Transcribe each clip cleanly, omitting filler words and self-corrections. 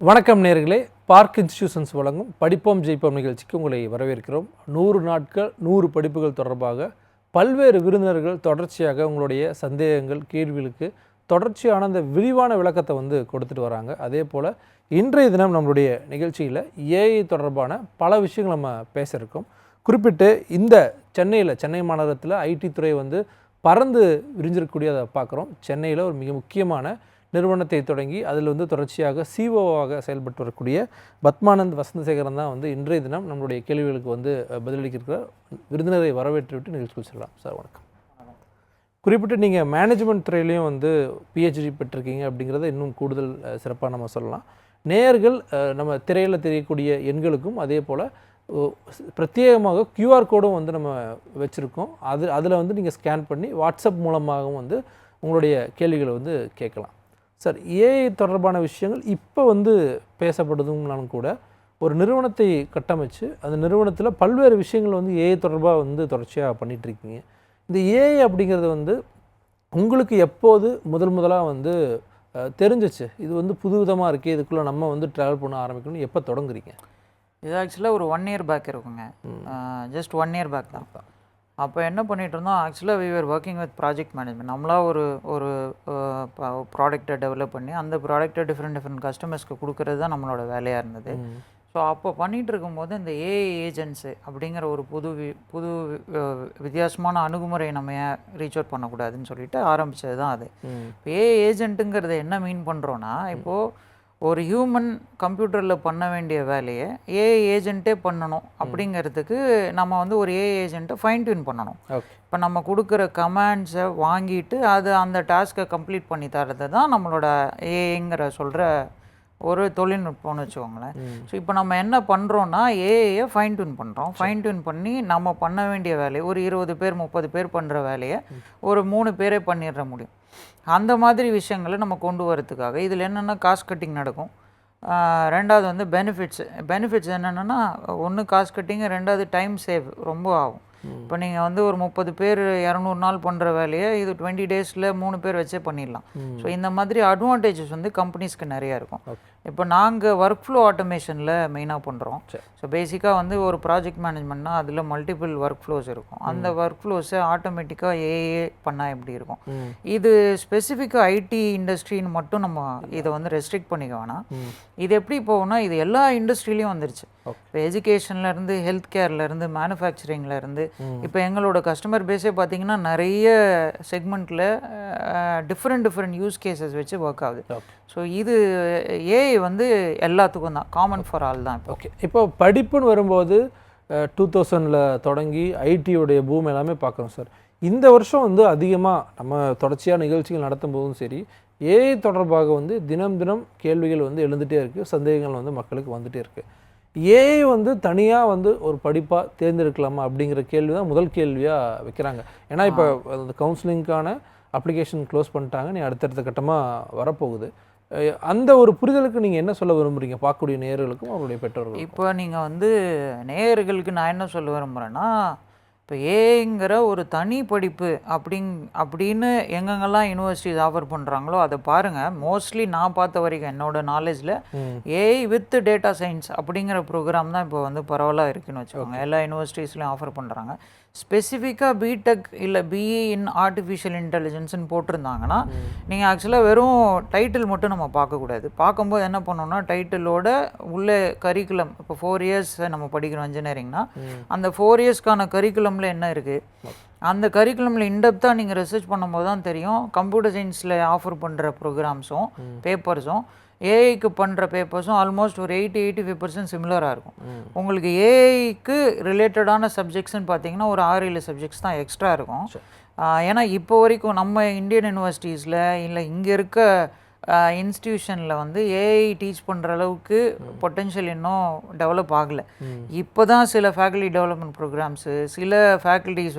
வணக்கம் நேயர்களே, park institutions வழங்கும் படிப்போம் ஜெயிப்போம் நிகழ்ச்சிக்கு உங்களை வரவேற்கிறோம். 100 நாட்கள் 100 படிப்புகள் தொடர்பாக பல்வேறு விருந்தினர்கள் தொடர்ச்சியாக உங்களுடைய சந்தேகங்கள் கேள்விகளுக்கு தொடர்ச்சியான அந்த விரிவான விளக்கத்தை கொடுத்துட்டு வராங்க. அதே போல் இன்றைய தினம் நம்மளுடைய நிகழ்ச்சியில் ஏஐ தொடர்பான பல விஷயங்கள் நம்ம பேச இருக்கோம். குறிப்பிட்டு இந்த சென்னை மாநகரத்தில் ஐடி துறை பறந்து விரிஞ்சிருக்கக்கூடியதை பார்க்குறோம். சென்னையில் ஒரு மிக முக்கியமான நிறுவனத்தை தொடங்கி அதில் தொடர்ச்சியாக சிஓவாக செயல்பட்டு வரக்கூடிய பத்மானந்த் வசந்தசேகரன் தான் இன்றைய தினம் நம்மளுடைய கேள்விகளுக்கு பதிலளிக்கிற விருந்தினரை வரவேற்றுவிட்டு நிகழ்ச்சி சொல்லலாம். சார் வணக்கம். குறிப்பிட்டு நீங்கள் மேனேஜ்மெண்ட் துறையிலையும் பிஹெச்டி பெற்றிருக்கீங்க அப்படிங்கிறத இன்னும் கூடுதல் சிறப்பாக நம்ம சொல்லலாம். நேயர்கள் நம்ம திரையில் தெரியக்கூடிய எண்களுக்கும் அதே போல் பிரத்யேகமாக கியூஆர் கோடும் நம்ம வச்சுருக்கோம். அதில் நீங்கள் ஸ்கேன் பண்ணி வாட்ஸ்அப் மூலமாகவும் உங்களுடைய கேள்விகளை கேட்கலாம். சார், ஏஐ தொடர்பான விஷயங்கள் இப்போ பேசப்படுதுங்கனாலும் கூட ஒரு நிறுவனத்தை கட்டமைச்சு அந்த நிறுவனத்தில் பல்வேறு விஷயங்கள் ஏஐ தொடர்பாக தொடர்ச்சியாக பண்ணிகிட்ருக்கீங்க. இந்த ஏஐ அப்படிங்கிறது உங்களுக்கு எப்போது முதலாக தெரிஞ்சிச்சு? இது புதுவிதமாக இருக்குது, இதுக்குள்ளே நம்ம ட்ராவல் பண்ண ஆரம்பிக்கணும்னு எப்போ தொடங்குறீங்க? இது ஆக்சுவலாக ஒரு 1 இயர் பேக் இருக்குங்க. ஜஸ்ட் 1 இயர் பேக் தான். அப்போ என்ன பண்ணிகிட்டு இருந்தோம், ஆக்சுவலாக we are working with project management. நம்மளாக ஒரு ப்ராடக்டை டெவலப் பண்ணி அந்த ப்ராடக்டை டிஃப்ரெண்ட் கஸ்டமர்ஸ்க்கு கொடுக்கறது தான் நம்மளோட வேலையாக இருந்தது. ஸோ அப்போ பண்ணிகிட்டு இருக்கும்போது இந்த ஏஐ ஏஜென்ட்ஸு அப்படிங்கிற ஒரு புது வித்தியாசமான அணுகுமுறையை நம்ம ஏன் ரீச் அவுட் பண்ணக்கூடாதுன்னு சொல்லிட்டு ஆரம்பித்தது தான் அது. இப்போ ஏஐ ஏஜென்ட்டுங்கிறத என்ன மீன் பண்ணுறோன்னா, இப்போது ஒரு ஹியூமன் கம்ப்யூட்டரில் பண்ண வேண்டிய வேலையை ஏஐ ஏஜென்ட்டே பண்ணணும் அப்படிங்கிறதுக்கு நம்ம ஒரு ஏஐ ஏஜென்ட்டை ஃபைன் டியூன் பண்ணணும். இப்போ நம்ம கொடுக்குற கமாண்ட்ஸை வாங்கிட்டு அது அந்த டாஸ்க்கை கம்ப்ளீட் பண்ணி தரது தான் நம்மளோட ஏஐங்கிற சொல்கிற ஒரு தொழில்நுட்பம்னு வச்சுக்கோங்களேன். ஸோ இப்போ நம்ம என்ன பண்ணுறோன்னா, ஏஐயை ஃபைன் டியூன் பண்ணுறோம். ஃபைன் டியூன் பண்ணி நம்ம பண்ண வேண்டிய வேலையை ஒரு 20 பேர் 30 பேர் பண்ணுற வேலையை ஒரு 3 பேரே பண்ணிட முடியும். அந்த மாதிரி விஷயங்களை நம்ம கொண்டு வரதுக்காக இதில் என்னென்னா காஸ்ட் கட்டிங் நடக்கும். ரெண்டாவது பெனிஃபிட்ஸ் என்னென்னா, ஒன்று காஸ்ட் கட்டிங்கு, ரெண்டாவது டைம் சேவ் ரொம்ப ஆகும். இப்போ நீங்கள் ஒரு 30 பேர் 200 நாள் பண்ணுற வேலையை இது 20 டேஸில் 3 பேர் வச்சே பண்ணிடலாம். ஸோ இந்த மாதிரி அட்வான்டேஜஸ் கம்பெனிஸ்க்கு நிறையா இருக்கும். இப்போ நாங்கள் ஒர்க் ஃப்ளோ ஆட்டோமேஷனில் மெயினாக பண்ணுறோம். ஸோ பேசிக்காக ஒரு ப்ராஜெக்ட் மேனேஜ்மெண்ட்னா அதில் மல்டிபிள் ஒர்க் ஃப்ளோஸ் இருக்கும். அந்த ஒர்க் ஃப்ளோஸை ஆட்டோமேட்டிக்காக ஏஏ பண்ணால் எப்படி இருக்கும். இது ஸ்பெசிஃபிக்காக ஐடி இண்டஸ்ட்ரின்னு மட்டும் நம்ம இதை ரெஸ்ட்ரிக்ட் பண்ணிக்க வேணாம். இது எப்படி போகும்னா, இது எல்லா இண்டஸ்ட்ரியிலையும் வந்துருச்சு. இப்போ எஜுகேஷன்லேருந்து ஹெல்த் கேர்லேருந்து மேனுஃபேக்சரிங்லேருந்து இப்போ எங்களோட கஸ்டமர் பேஸே பார்த்திங்கன்னா நிறைய செக்மெண்ட்டில் டிஃப்ரெண்ட் யூஸ் கேசஸ் வச்சு ஒர்க் ஆகுது. ஸோ இது ஏஐ எல்லாத்துக்கும் தான், காமன் ஃபார் ஆல் தான். இப்போ படிப்புன்னு வரும்போது 2000 தொடங்கி ஐடியோடைய பூம் எல்லாமே பார்க்குறோம் சார். இந்த வருஷம் அதிகமாக நம்ம தொடர்ச்சியாக நிகழ்ச்சிகள் நடத்தும் போதும் சரி, ஏஐ தொடர்பாக தினம் கேள்விகள் எழுந்துகிட்டே இருக்குது, சந்தேகங்கள் மக்களுக்கு வந்துகிட்டே இருக்குது. ஏஐ தனியாக ஒரு படிப்பாக தேர்ந்தெடுக்கலாமா அப்படிங்கிற கேள்வி தான் முதல் கேள்வியாக வைக்கிறாங்க. ஏன்னா இப்போ அந்த கவுன்சிலிங்க்கான அப்ளிகேஷன் க்ளோஸ் பண்ணிட்டாங்க, நீ அடுத்தடுத்த கட்டமாக வரப்போகுது. அந்த ஒரு புரிதலுக்கு நீங்கள் என்ன சொல்ல விரும்புகிறீங்க பார்க்கக்கூடிய நேயர்களுக்கும் அவருடைய பெற்றோர்கள்? இப்போ நீங்கள் நேயர்களுக்கு நான் என்ன சொல்ல விரும்புகிறேன்னா, இப்போ ஏஐங்கிற ஒரு தனி படிப்பு அப்படின்னு எங்கெங்கெல்லாம் யூனிவர்சிட்டிஸ் ஆஃபர் பண்ணுறாங்களோ அதை பாருங்கள். மோஸ்ட்லி நான் பார்த்த வரைக்கும் என்னோட நாலேஜில் ஏஐ வித் டேட்டா சயின்ஸ் அப்படிங்கிற ப்ரோக்ராம் தான் இப்போ பரவலாக இருக்குன்னு வச்சுக்கோங்க. எல்லா யூனிவர்சிட்டிஸ்லையும் ஆஃபர் பண்ணுறாங்க. ஸ்பெசிஃபிக்காக பிடெக் இல்லை பிஇ இன் ஆர்டிஃபிஷியல் இன்டெலிஜென்ஸ்னு போட்டிருந்தாங்கன்னா, நீங்கள் ஆக்சுவலாக வெறும் டைட்டில் மட்டும் நம்ம பார்க்கக்கூடாது. பார்க்கும்போது என்ன பண்ணோம்னா, டைட்டிலோட உள்ள கரிக்குலம், இப்போ 4 இயர்ஸ் நம்ம படிக்கிறோம் இன்ஜினியரிங்னா, அந்த 4 இயர்ஸ்க்கான கரிக்குலமில் என்ன இருக்குது, அந்த கரிக்குலமில் இன்டெப்த்தாக நீங்கள் ரிசர்ச் பண்ணும்போது தான் தெரியும். கம்ப்யூட்டர் சயின்ஸில் ஆஃபர் பண்ணுற ப்ரோக்ராம்ஸும் பேப்பர்ஸும் ஏஐக்கு பண்ணுற பேப்பர்ஸும் ஆல்மோஸ்ட் ஒரு 80-85% சிமிலராக இருக்கும். உங்களுக்கு ஏஐக்கு ரிலேட்டடான சப்ஜெக்ட்ஸ்ன்னு பார்த்தீங்கன்னா ஒரு 6-7 சப்ஜெக்ட்ஸ் தான் எக்ஸ்ட்ரா இருக்கும். ஏன்னா இப்போ வரைக்கும் நம்ம இந்தியன் யூனிவர்சிட்டிஸில் இல்லை இங்கே இருக்க இன்ஸ்டிடியூஷனில் ஏஐ டீச் பண்ணுற அளவுக்கு பொட்டென்ஷியல் இன்னும் டெவலப் ஆகலை. இப்போ தான் சில ஃபேக்கல்டி டெவலப்மெண்ட் ப்ரோக்ராம்ஸு, சில faculties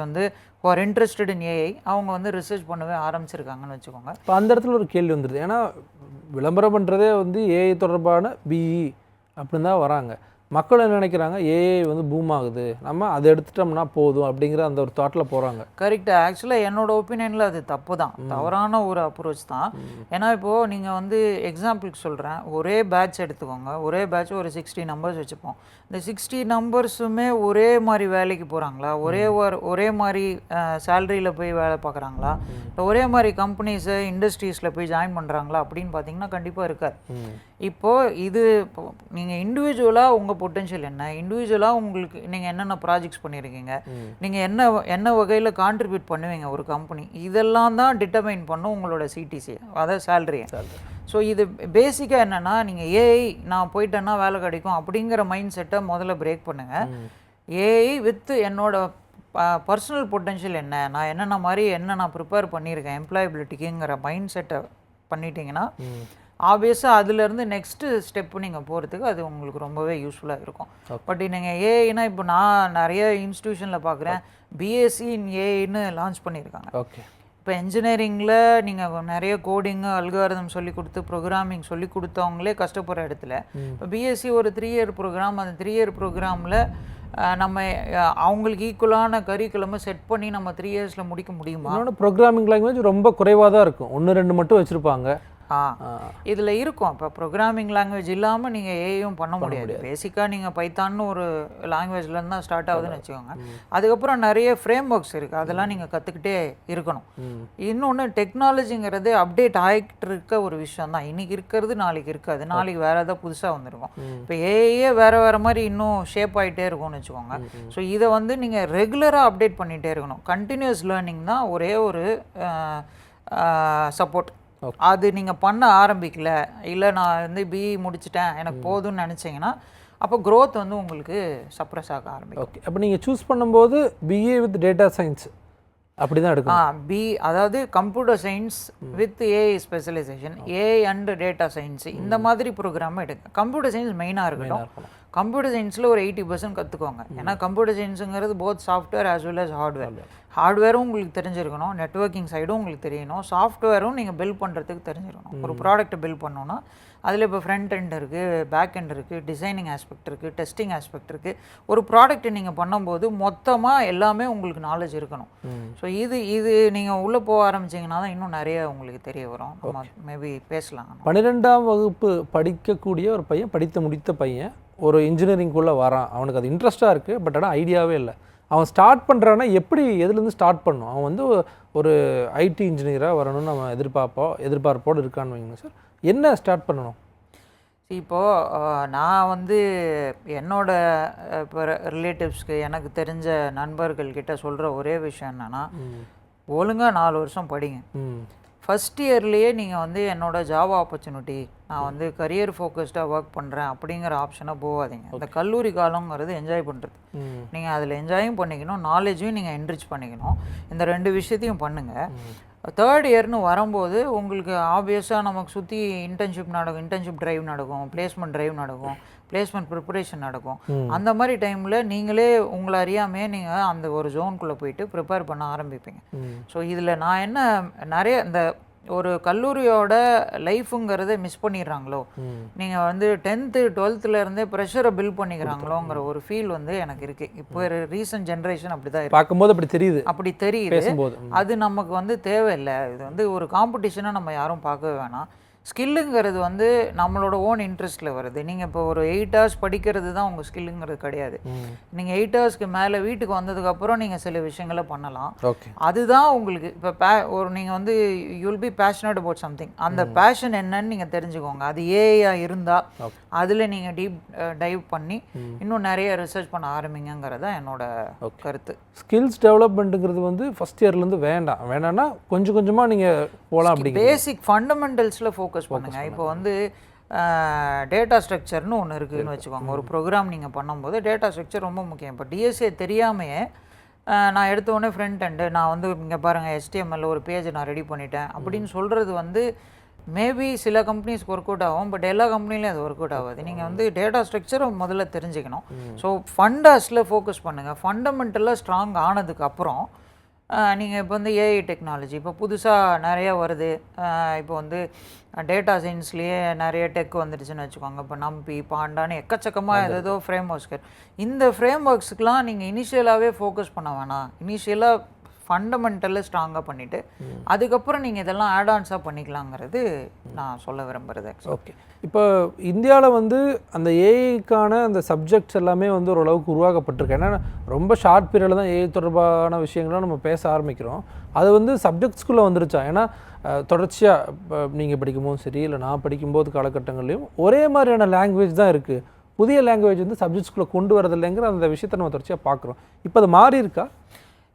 for interested in AI அவங்க ரிசர்ச் பண்ணவே ஆரம்பிச்சிருக்காங்கன்னு வச்சுக்கோங்க. இப்போ அந்த இடத்துல ஒரு கேள்வி வந்துடுது. ஏன்னா விளம்பரம் பண்ணுறதே ஏஐ தொடர்பான பிஇ அப்படின்னு தான் வராங்க. மக்கள் என்ன நினைக்கிறாங்க, ஏஐ வந்து பூம் ஆகுது, நம்ம அதை எடுத்துட்டோம்னா போதும் அப்படிங்கிற அந்த ஒரு தாட்டில் போகிறாங்க. கரெக்டு. ஆக்சுவலாக என்னோட ஒப்பீனியனில் அது தப்பு தான், தவறான ஒரு அப்ரோச் தான். ஏன்னா இப்போது நீங்கள் வந்து எக்ஸாம்பிளுக்கு சொல்கிறேன், ஒரே பேட்ச் எடுத்துக்கோங்க, ஒரே பேட்ச் ஒரு 60 நம்பர்ஸ் வச்சுப்போம். இந்த 60 நம்பர்ஸுமே ஒரே மாதிரி வேலைக்கு போகிறாங்களா, ஒரே மாதிரி சேலரியில் போய் வேலை பார்க்குறாங்களா, இல்லை ஒரே மாதிரி கம்பெனிஸு இண்டஸ்ட்ரீஸில் போய் ஜாயின் பண்ணுறாங்களா அப்படின்னு பார்த்தீங்கன்னா கண்டிப்பாக இருக்காது. இப்போது இது நீங்கள் இண்டிவிஜுவலாக உங்கள் பொட்டென்ஷியல் என்ன, இண்டிவிஜுவலாக உங்களுக்கு நீங்கள் என்னென்ன ப்ராஜெக்ட்ஸ் பண்ணியிருக்கீங்க, நீங்கள் என்ன வகையில் கான்ட்ரிபியூட் பண்ணுவீங்க ஒரு கம்பெனி, இதெல்லாம் தான் டிட்டர்மைன் பண்ணும் உங்களோட சிடிசி, அதாவது சேலரியை. ஸோ இது பேசிக்காக என்னென்னா, நீங்கள் ஏஐ நான் போயிட்டேன்னா வேலை கிடைக்கும் அப்படிங்கிற மைண்ட் செட்டை முதல்ல பிரேக் பண்ணுங்கள். ஏஐ வித் என்னோட பர்சனல் பொட்டென்ஷியல் என்ன, நான் என்னென்ன மாதிரி நான் ப்ரிப்பேர் பண்ணியிருக்கேன் எம்ப்ளாயபிலிட்டிக்குங்கிற மைண்ட் செட்டை பண்ணிட்டீங்கன்னா ஆப்வியஸாக அதுலேருந்து நெக்ஸ்ட்டு ஸ்டெப்பு நீங்கள் போகிறதுக்கு அது உங்களுக்கு ரொம்பவே யூஸ்ஃபுல்லாக இருக்கும். பட் நீங்கள் ஏஐனா இப்போ நான் நிறைய இன்ஸ்டியூஷனில் பார்க்குறேன், பிஎஸ்சி இன் ஏஐன்னு லான்ச் பண்ணியிருக்காங்க. ஓகே. இப்போ இன்ஜினியரிங்கில் நீங்கள் நிறைய கோடிங்கு அல்காரிதம் சொல்லி கொடுத்து ப்ரோக்ராமிங் சொல்லி கொடுத்தவங்களே கஷ்டப்படுற இடத்துல இப்போ பிஎஸ்சி ஒரு 3 இயர் ப்ரோக்ராம், அந்த 3 இயர் ப்ரோக்ராமில் நம்ம அவங்களுக்கு ஈக்குவலான கரிக்குலமை செட் பண்ணி நம்ம 3 இயர்ஸில் முடிக்க முடியுமா? ப்ரோக்ராமிங் லாங்குவேஜ் ரொம்ப குறைவாக தான் இருக்கும், 1-2 மட்டும் வச்சுருப்பாங்க. இதில் இருக்கும். இப்போ ப்ரோக்ராமிங் லாங்குவேஜ் இல்லாமல் நீங்கள் ஏஐயும் பண்ண முடியாது. பேசிக்காக நீங்கள் பைத்தான்னு ஒரு லாங்குவேஜ்லேருந்து தான் ஸ்டார்ட் ஆகுதுன்னு வச்சுக்கோங்க. அதுக்கப்புறம் நிறைய ஃப்ரேம் ஒர்க்ஸ் இருக்குது, அதெல்லாம் நீங்கள் கற்றுக்கிட்டே இருக்கணும். இன்னொன்று டெக்னாலஜிங்கிறது அப்டேட் ஆகிட்டு இருக்க ஒரு விஷயம் தான். இன்றைக்கி இருக்கிறது நாளைக்கு இருக்காது, நாளைக்கு வேறு ஏதாவது புதுசாக வந்துருக்கும். இப்போ ஏஐயே வேறு மாதிரி இன்னும் ஷேப் ஆகிட்டே இருக்கும்னு வச்சுக்கோங்க. ஸோ இதை வந்து நீங்கள் ரெகுலராக அப்டேட் பண்ணிகிட்டே இருக்கணும். கண்டினியூஸ் லேர்னிங் தான் ஒரே ஒரு சப்போர்ட். அது நீங்கள் பண்ண ஆரம்பிக்கல, இல்லை நான் வந்து பிஇ முடிச்சிட்டேன் எனக்கு போதும்னு நினச்சிங்கன்னா அப்போ க்ரோத் வந்து உங்களுக்கு சப்ரஸ் ஆக ஆரம்பிக்கும். ஓகே. அப்போ நீங்கள் சூஸ் பண்ணும்போது பிஏ வித் டேட்டா சயின்ஸ் அப்படி தான் எடுக்கும். அதாவது computer science with AI specialisation, AI and data science, இந்த மாதிரி ப்ரோக்ராம் எடுங்க. கம்ப்யூட்டர் சயின்ஸ் மெயினாக இருக்கட்டும். கம்ப்யூட்டர் சயின்ஸில் ஒரு 80% கற்றுக்கோங்க. ஏன்னா கம்ப்யூட்டர் சயின்ஸுங்கிறது both software as well as ஹார்ட்வேரும் உங்களுக்கு தெரிஞ்சிருக்கணும், நெட்வொர்க்கிங் சைடும் உங்களுக்கு தெரியணும், சாஃப்ட்வேரும் நீங்கள் பில்ட் பண்ணுறதுக்கு தெரிஞ்சிருக்கணும். ஒரு ப்ராடக்ட்டை பில்ட் பண்ணோன்னா அதில் இப்போ ஃப்ரண்ட் எண்ட் இருக்குது, பேக் எண்ட் இருக்குது, டிசைனிங் ஆஸ்பெக்ட் இருக்குது, டெஸ்டிங் ஆஸ்பெக்ட் இருக்குது. ஒரு ப்ராடக்ட்டை நீங்கள் பண்ணும்போது மொத்தமாக எல்லாமே உங்களுக்கு நாலேஜ் இருக்கணும். ஸோ இது நீங்கள் உள்ளே போக ஆரம்பிச்சிங்கன்னா தான் இன்னும் நிறைய உங்களுக்கு தெரிய வரும். நம்ம மேபி பேசலாம். 12ஆம் வகுப்பு படிக்கக்கூடிய ஒரு பையன், படித்து முடித்த பையன் ஒரு இன்ஜினியரிங்குள்ளே வரான், அவனுக்கு அது இன்ட்ரெஸ்ட்டாக இருக்குது, பட் ஆனால் ஐடியாவே இல்லை. அவன் ஸ்டார்ட் பண்ணுறான்னா எப்படி, எதுலேருந்து ஸ்டார்ட் பண்ணும்? அவன் வந்து ஒரு ஐடி இன்ஜினியராக வரணும்னு நம்ம எதிர்பார்ப்போடு இருக்கான்னு வைங்க சார். என்ன ஸ்டார்ட் பண்ணணும்? இப்போது நான் வந்து என்னோட இப்போ ரிலேட்டிவ்ஸ்க்கு எனக்கு தெரிஞ்ச நண்பர்கள்கிட்ட சொல்கிற ஒரே விஷயம் என்னென்னா, ஒழுங்காக 4 வருஷம் படிங்க. ஃபஸ்ட் இயர்லேயே நீங்கள் வந்து என்னோடய ஜாப் ஆப்பர்ச்சுனிட்டி, நான் வந்து கரியர் ஃபோக்கஸ்டாக ஒர்க் பண்ணுறேன் அப்படிங்கிற ஆப்ஷனை போகாதீங்க. இந்த கல்லூரி காலங்கிறது என்ஜாய் பண்ணுறது, நீங்கள் அதில் என்ஜாயும் பண்ணிக்கணும், நாலேஜையும் நீங்கள் என்ரிச் பண்ணிக்கணும். இந்த 2 விஷயத்தையும் பண்ணுங்கள். 3rd இயர்னு வரும்போது உங்களுக்கு ஆப்வியஸாக நமக்கு சுற்றி இன்டர்ன்ஷிப் நடக்கும், இன்டர்ன்ஷிப் ட்ரைவ் நடக்கும், பிளேஸ்மெண்ட் ட்ரைவ் நடக்கும், பிளேஸ்மெண்ட் ப்ரிப்பரேஷன் நடக்கும். அந்த மாதிரி டைமில் நீங்களே உங்களை அறியாமே நீங்கள் அந்த ஒரு ஜோனுக்குள்ளே போயிட்டு ப்ரிப்பேர் பண்ண ஆரம்பிப்பீங்க. ஸோ இதில் நான் என்ன நிறைய இந்த ஒரு கல்லூரியோட லைஃபுங்கிறத மிஸ் பண்ணிடுறாங்களோ, நீங்கள் வந்து 10th 12th இருந்தே ப்ரெஷரை பில்ட் பண்ணிக்கிறாங்களோங்கிற ஒரு ஃபீல் வந்து எனக்கு இருக்குது. இப்போ ரீசன்ட் ஜென்ரேஷன் அப்படி தான் பார்க்கும்போது அப்படி தெரியுது. அது நமக்கு வந்து தேவையில்லை. இது வந்து ஒரு காம்படிஷனாக நம்ம யாரும் பார்க்கவே வேணாம். ஸ்கில்லுங்கிறது வந்து நம்மளோட ஓன் இன்ட்ரெஸ்ட்டில் வருது. நீங்கள் இப்போ ஒரு 8 hours படிக்கிறது தான் உங்கள் ஸ்கில்லுங்கிறது கிடையாது. நீங்கள் 8 hoursக்கு மேலே வீட்டுக்கு வந்ததுக்கப்புறம் நீங்கள் சில விஷயங்களை பண்ணலாம். அதுதான் உங்களுக்கு இப்போ ஒரு நீங்கள் வந்து you'll be passionate about something. அந்த பேஷன் என்னன்னு நீங்கள் தெரிஞ்சுக்கோங்க. அது ஏஐயா இருந்தால் அதில் நீங்கள் டீப் டைவ் பண்ணி இன்னும் நிறைய ரிசர்ச் பண்ண ஆரம்பிங்கிறதா என்னோட கருத்து. ஸ்கில்ஸ் டெவலப்மெண்ட்டுங்கிறது வந்து ஃபஸ்ட் இயர்லேருந்து வேண்டாம்னா கொஞ்சம் கொஞ்சமாக நீங்கள் போகலாம். அப்படி பேசிக் ஃபண்டமெண்டல்ஸில் ஃபோக்கஸ் பண்ணுங்கள். இப்போ வந்து டேட்டா ஸ்ட்ரக்சர்னு ஒன்று இருக்குதுன்னு வச்சுக்கோங்க. ஒரு ப்ரோக்ராம் நீங்கள் பண்ணும்போது டேட்டா ஸ்ட்ரக்சர் ரொம்ப முக்கியம். இப்போ டிஎஸ்ஏ தெரியாமையே நான் எடுத்தோடனே ஃப்ரண்ட் எண்டு நான் வந்து இங்கே பாருங்கள் HTML ஒரு பேஜ் நான் ரெடி பண்ணிட்டேன் அப்படின்னு சொல்கிறது வந்து மேபி சில கம்பெனிஸ்க்கு ஒர்க் அவுட் ஆகும், பட் எல்லா கம்பெனிலையும் அது ஒர்க் அவுட் ஆகாது. நீங்கள் வந்து டேட்டா ஸ்ட்ரக்சரை முதல்ல தெரிஞ்சுக்கணும். ஸோ ஃபண்டாஸில் ஃபோக்கஸ் பண்ணுங்கள். ஃபண்டமெண்டலாக ஸ்ட்ராங் ஆனதுக்கப்புறம் நீங்கள் இப்போ வந்து ஏஐ டெக்னாலஜி இப்போ புதுசாக நிறையா வருது. இப்போ வந்து டேட்டா சயின்ஸ்லேயே நிறைய டெக் வந்துடுச்சுன்னு வச்சுக்கோங்க. இப்போ நம்பி பாண்டான்னு எக்கச்சக்கமாக ஏதோ ஃப்ரேம் ஒர்க்ஸ்க்கு இந்த ஃப்ரேம் ஒர்க்ஸுக்கெலாம் நீங்கள் இனிஷியலாகவே ஃபோக்கஸ் பண்ண வேணாம். இனிஷியலாக ஃபண்டமெண்டலில் ஸ்ட்ராங்காக பண்ணிவிட்டு அதுக்கப்புறம் நீங்கள் இதெல்லாம் ஆடான்ஸாக பண்ணிக்கலாங்கிறது நான் சொல்ல விரும்புகிறது. ஓகே, இப்போ இந்தியாவில் வந்து அந்த ஏஐக்கான அந்த சப்ஜெக்ட்ஸ் எல்லாமே வந்து ஓரளவுக்கு உருவாக்கப்பட்டிருக்கு. ஏன்னா ரொம்ப ஷார்ட் பீரியடில் தான் ஏஐ தொடர்பான விஷயங்கள்லாம் நம்ம பேச ஆரம்பிக்கிறோம். அது வந்து சப்ஜெக்ட்ஸ்குள்ளே வந்துருச்சா? ஏன்னா தொடர்ச்சியாக இப்போ நீங்கள் படிக்கும்போதும் சரி, இல்லை நான் படிக்கும்போது காலகட்டங்கள்லையும் ஒரே மாதிரியான லாங்குவேஜ் தான் இருக்குது. புதிய லாங்குவேஜ் வந்து சப்ஜெக்ட்ஸ்குள்ளே கொண்டு வரதில்லைங்கிற அந்த விஷயத்தை நம்ம தொடர்ச்சியாக பார்க்குறோம். இப்போ அது மாறி இருக்கா?